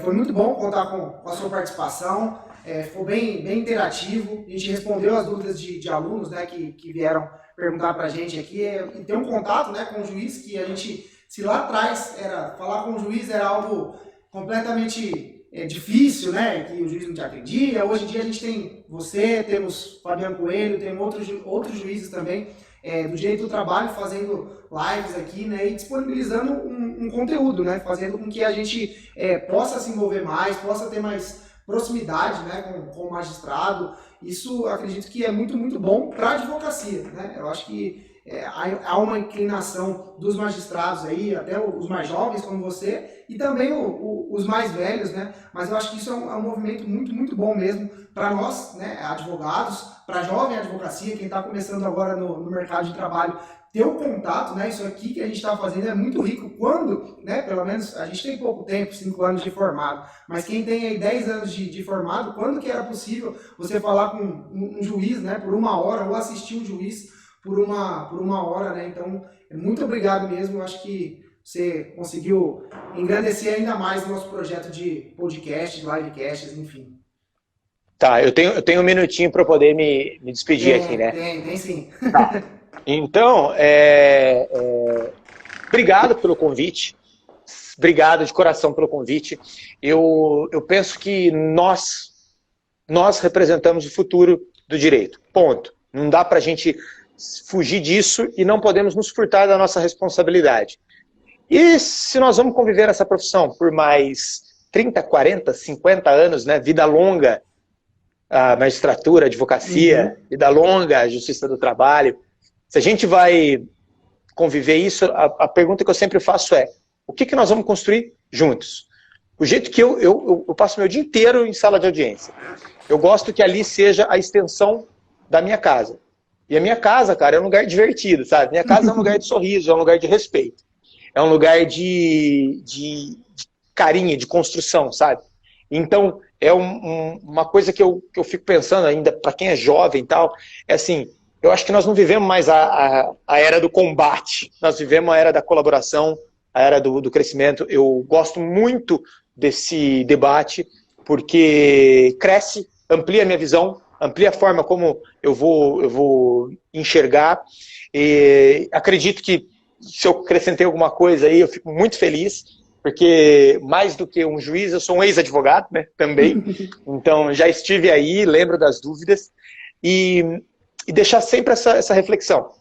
Foi muito bom contar com a sua participação, ficou bem interativo, a gente respondeu as dúvidas de alunos, né, que vieram perguntar pra gente aqui, e ter um contato, né, com o juiz, que a gente, se lá atrás falar com o juiz era algo completamente difícil, né, que o juiz não te atendia, hoje em dia a gente tem você, temos Fabiano Coelho, tem outros juízes também, do direito do trabalho, fazendo lives aqui, né, e disponibilizando um conteúdo, né, fazendo com que a gente possa se envolver mais, possa ter mais proximidade, né, com o magistrado. Isso acredito que é muito bom para a advocacia, né? Eu acho que há uma inclinação dos magistrados aí, até os mais jovens como você, e também os mais velhos, né? Mas eu acho que isso é um movimento muito bom mesmo para nós, né, advogados, para a jovem advocacia, quem está começando agora no mercado de trabalho, ter um contato, né? Isso aqui que a gente está fazendo é muito rico quando, né? Pelo menos a gente tem pouco tempo, 5 anos de formado, mas quem tem aí 10 anos de formado, quando que era possível você falar com um juiz, né? Por 1 hora, ou assistir um juiz por uma hora, né? Então, muito obrigado mesmo. Eu acho que você conseguiu engrandecer ainda mais o nosso projeto de podcast, de livecasts, enfim. Tá, eu tenho um minutinho para poder me despedir aqui, né? Tem sim. Tá. Então, obrigado pelo convite, obrigado de coração pelo convite. Eu penso que nós representamos o futuro do direito, ponto. Não dá para a gente fugir disso e não podemos nos furtar da nossa responsabilidade. E se nós vamos conviver nessa profissão por mais 30, 40, 50 anos, né, vida longa, a magistratura, a advocacia, vida longa, a justiça do trabalho, se a gente vai conviver isso, a pergunta que eu sempre faço é, O que nós vamos construir juntos? O jeito que eu passo meu dia inteiro em sala de audiência. Eu gosto que ali seja a extensão da minha casa. E a minha casa, cara, é um lugar divertido, sabe? Minha casa é um lugar de sorriso, é um lugar de respeito. É um lugar de carinho, de construção, sabe? Então, é uma coisa que eu fico pensando ainda, para quem é jovem e tal, é assim, eu acho que nós não vivemos mais a era do combate, nós vivemos a era da colaboração, a era do crescimento. Eu gosto muito desse debate, porque cresce, amplia a minha visão, amplia a forma como eu vou enxergar. E acredito que se eu acrescentei alguma coisa aí, eu fico muito feliz, porque mais do que um juiz, eu sou um ex-advogado, né, também. Então, já estive aí, lembro das dúvidas. E deixar sempre essa reflexão.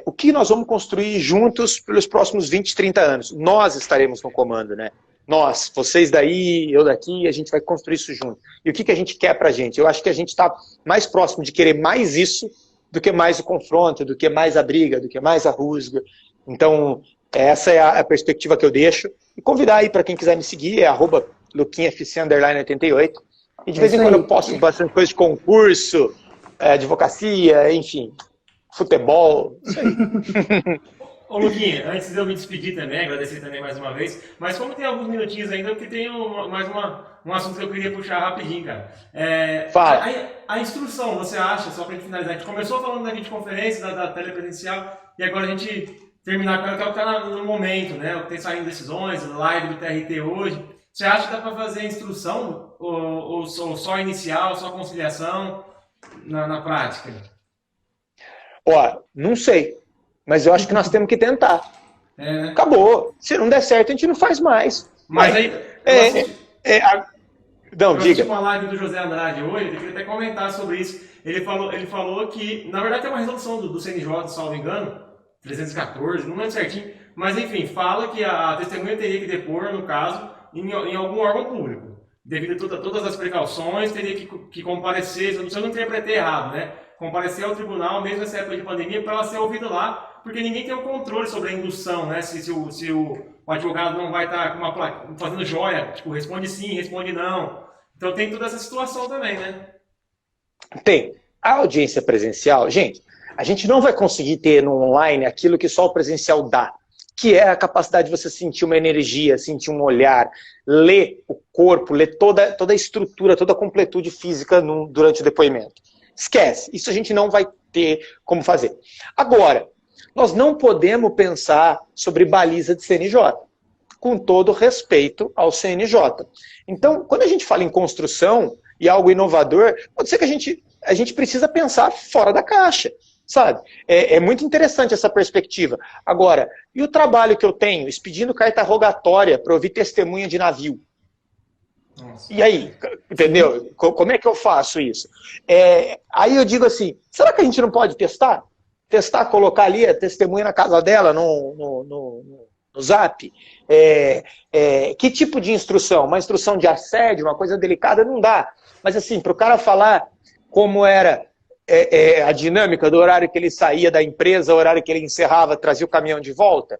O que nós vamos construir juntos pelos próximos 20, 30 anos? Nós estaremos no comando, né? Nós, vocês daí, eu daqui, a gente vai construir isso junto. E o que a gente quer pra gente? Eu acho que a gente está mais próximo de querer mais isso do que mais o confronto, do que mais a briga, do que mais a rusga. Então, essa é a perspectiva que eu deixo. E convidar aí para quem quiser me seguir, é @luquinhafc_88. E de vez em quando eu posto bastante coisa de concurso, advocacia, enfim, futebol, isso aí. Ô Luquinha, antes de eu me despedir também, agradecer também mais uma vez, mas como tem alguns minutinhos ainda, porque tem mais um assunto que eu queria puxar rapidinho, cara. Fala. A instrução, você acha, só pra gente finalizar, a gente começou falando da videoconferência, da telepresencial, e agora a gente terminar com o que está no momento, né? O que tem saindo decisões, live do TRT hoje. Você acha que dá para fazer a instrução, ou só inicial, só conciliação na prática? Ó, não sei. Mas eu acho que nós temos que tentar. Né? Acabou. Se não der certo, a gente não faz mais. Mas aí... Não, diga. Eu assisti uma live do José Andrade hoje, eu queria até comentar sobre isso. Ele falou que, na verdade, tem uma resolução do CNJ, se não me engano, 314, não lembro certinho, mas enfim, fala que a testemunha teria que depor, no caso, em algum órgão público. Devido a todas as precauções, teria que comparecer, se eu não interpretei errado, né? Comparecer ao tribunal, mesmo nessa época de pandemia, para ela ser ouvida lá, porque ninguém tem o controle sobre a indução, né? Se o advogado não vai estar fazendo joia, tipo, responde sim, responde não. Então tem toda essa situação também, né? Tem. A audiência presencial, gente, a gente não vai conseguir ter no online aquilo que só o presencial dá, que é a capacidade de você sentir uma energia, sentir um olhar, ler o corpo, ler toda a estrutura, toda a completude física durante o depoimento. Esquece, isso a gente não vai ter como fazer. Agora, nós não podemos pensar sobre baliza de CNJ, com todo respeito ao CNJ. Então, quando a gente fala em construção e algo inovador, pode ser que a gente precisa pensar fora da caixa, sabe? É muito interessante essa perspectiva. Agora, e o trabalho que eu tenho, expedindo carta rogatória para ouvir testemunha de navio? Nossa. E aí, entendeu? Como é que eu faço isso? Aí eu digo assim, será que a gente não pode testar? Testar, colocar ali a testemunha na casa dela, no Zap? Que tipo de instrução? Uma instrução de assédio, uma coisa delicada, não dá. Mas assim, para o cara falar como era a dinâmica do horário que ele saía da empresa, o horário que ele encerrava, trazia o caminhão de volta,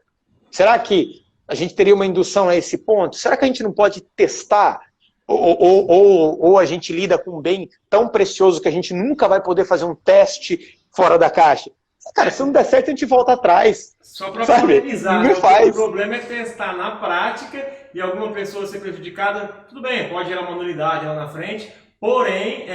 será que a gente teria uma indução a esse ponto? Será que a gente não pode testar? Ou a gente lida com um bem tão precioso que a gente nunca vai poder fazer um teste fora da caixa? Cara, se não der certo, a gente volta atrás. Só para finalizar, o problema é testar na prática e alguma pessoa ser prejudicada. Tudo bem, pode gerar uma nulidade lá na frente, porém,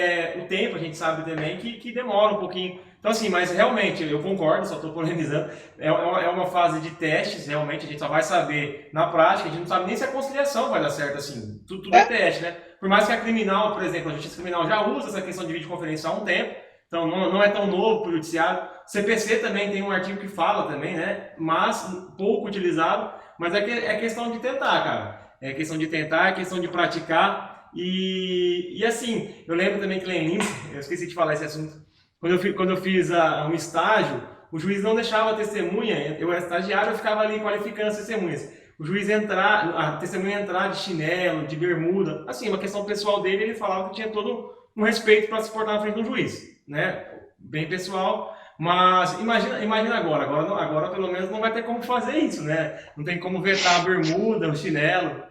o tempo, a gente sabe também que demora um pouquinho. Então, assim, mas realmente, eu concordo, só estou polemizando, é uma fase de testes, realmente, a gente só vai saber na prática, a gente não sabe nem se a conciliação vai dar certo, assim, tudo é teste, né? Por mais que a criminal, por exemplo, a justiça criminal já usa essa questão de videoconferência há um tempo, então não é tão novo para o judiciário. CPC também tem um artigo que fala também, né? Mas pouco utilizado, mas é questão de tentar, cara. É questão de tentar, é questão de praticar. E assim, eu lembro também que lá em Lins, eu esqueci de falar esse assunto, quando eu fiz um estágio, o juiz não deixava a testemunha, eu era estagiário, eu ficava ali qualificando as testemunhas. O juiz a testemunha entrar de chinelo, de bermuda, assim, uma questão pessoal dele, ele falava que tinha todo um respeito para se portar na frente do juiz, né? Bem pessoal, Mas imagina agora pelo menos não vai ter como fazer isso, né? Não tem como vetar a bermuda, o chinelo.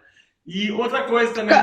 E outra coisa também,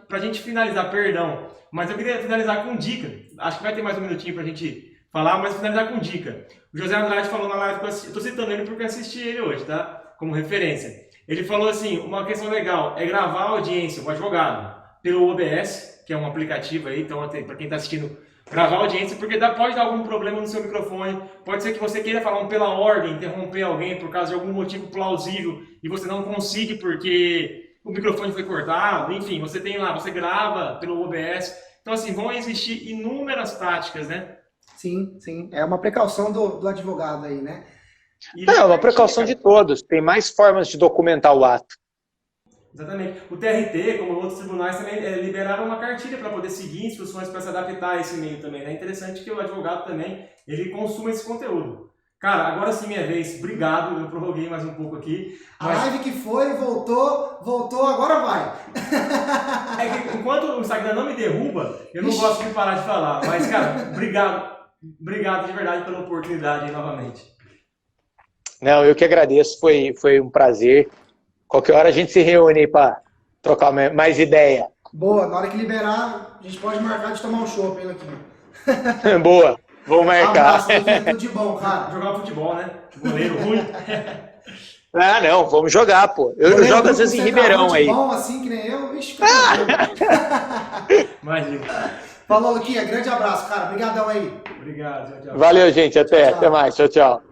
pra gente finalizar, perdão, mas eu queria finalizar com dica. Acho que vai ter mais um minutinho pra gente falar, mas finalizar com dica. O José Andrade falou na live, eu tô citando ele porque eu assisti ele hoje, tá? Como referência. Ele falou assim, uma questão legal é gravar a audiência, o advogado, pelo OBS, que é um aplicativo aí, então para quem está assistindo, gravar a audiência, porque pode dar algum problema no seu microfone, pode ser que você queira falar pela ordem, interromper alguém por causa de algum motivo plausível e você não consiga porque o microfone foi cortado, enfim, você tem lá, você grava pelo OBS. Então assim, vão existir inúmeras táticas, né? Sim, sim. É uma precaução do advogado aí, né? É uma precaução de todos. Tem mais formas de documentar o ato. Exatamente. O TRT, como outros tribunais, também liberaram uma cartilha para poder seguir instruções para se adaptar a esse meio também. É interessante que o advogado também ele consuma esse conteúdo. Cara, agora sim minha vez. Obrigado, eu prorroguei mais um pouco aqui. A live que foi, voltou, agora vai. É que enquanto o Instagram não me derruba, eu não gosto de parar de falar. Mas, cara, obrigado de verdade pela oportunidade aí novamente. Não, eu que agradeço, foi um prazer. Qualquer hora a gente se reúne aí para trocar mais ideia. Boa, na hora que liberar, a gente pode marcar de tomar um chopp aí aqui. Boa, vou marcar. Abraço, tudo de bom, cara. Jogar futebol, né? Goleiro ruim. Ah, não, vamos jogar, pô. Eu jogo às vezes em Ribeirão aí. Bom assim que nem eu, ixi, cara. Imagina. Falou, Luquinha, grande abraço, cara. Obrigadão aí. Obrigado, tchau, tchau. Valeu, gente, Tchau, tchau. até mais, tchau, tchau.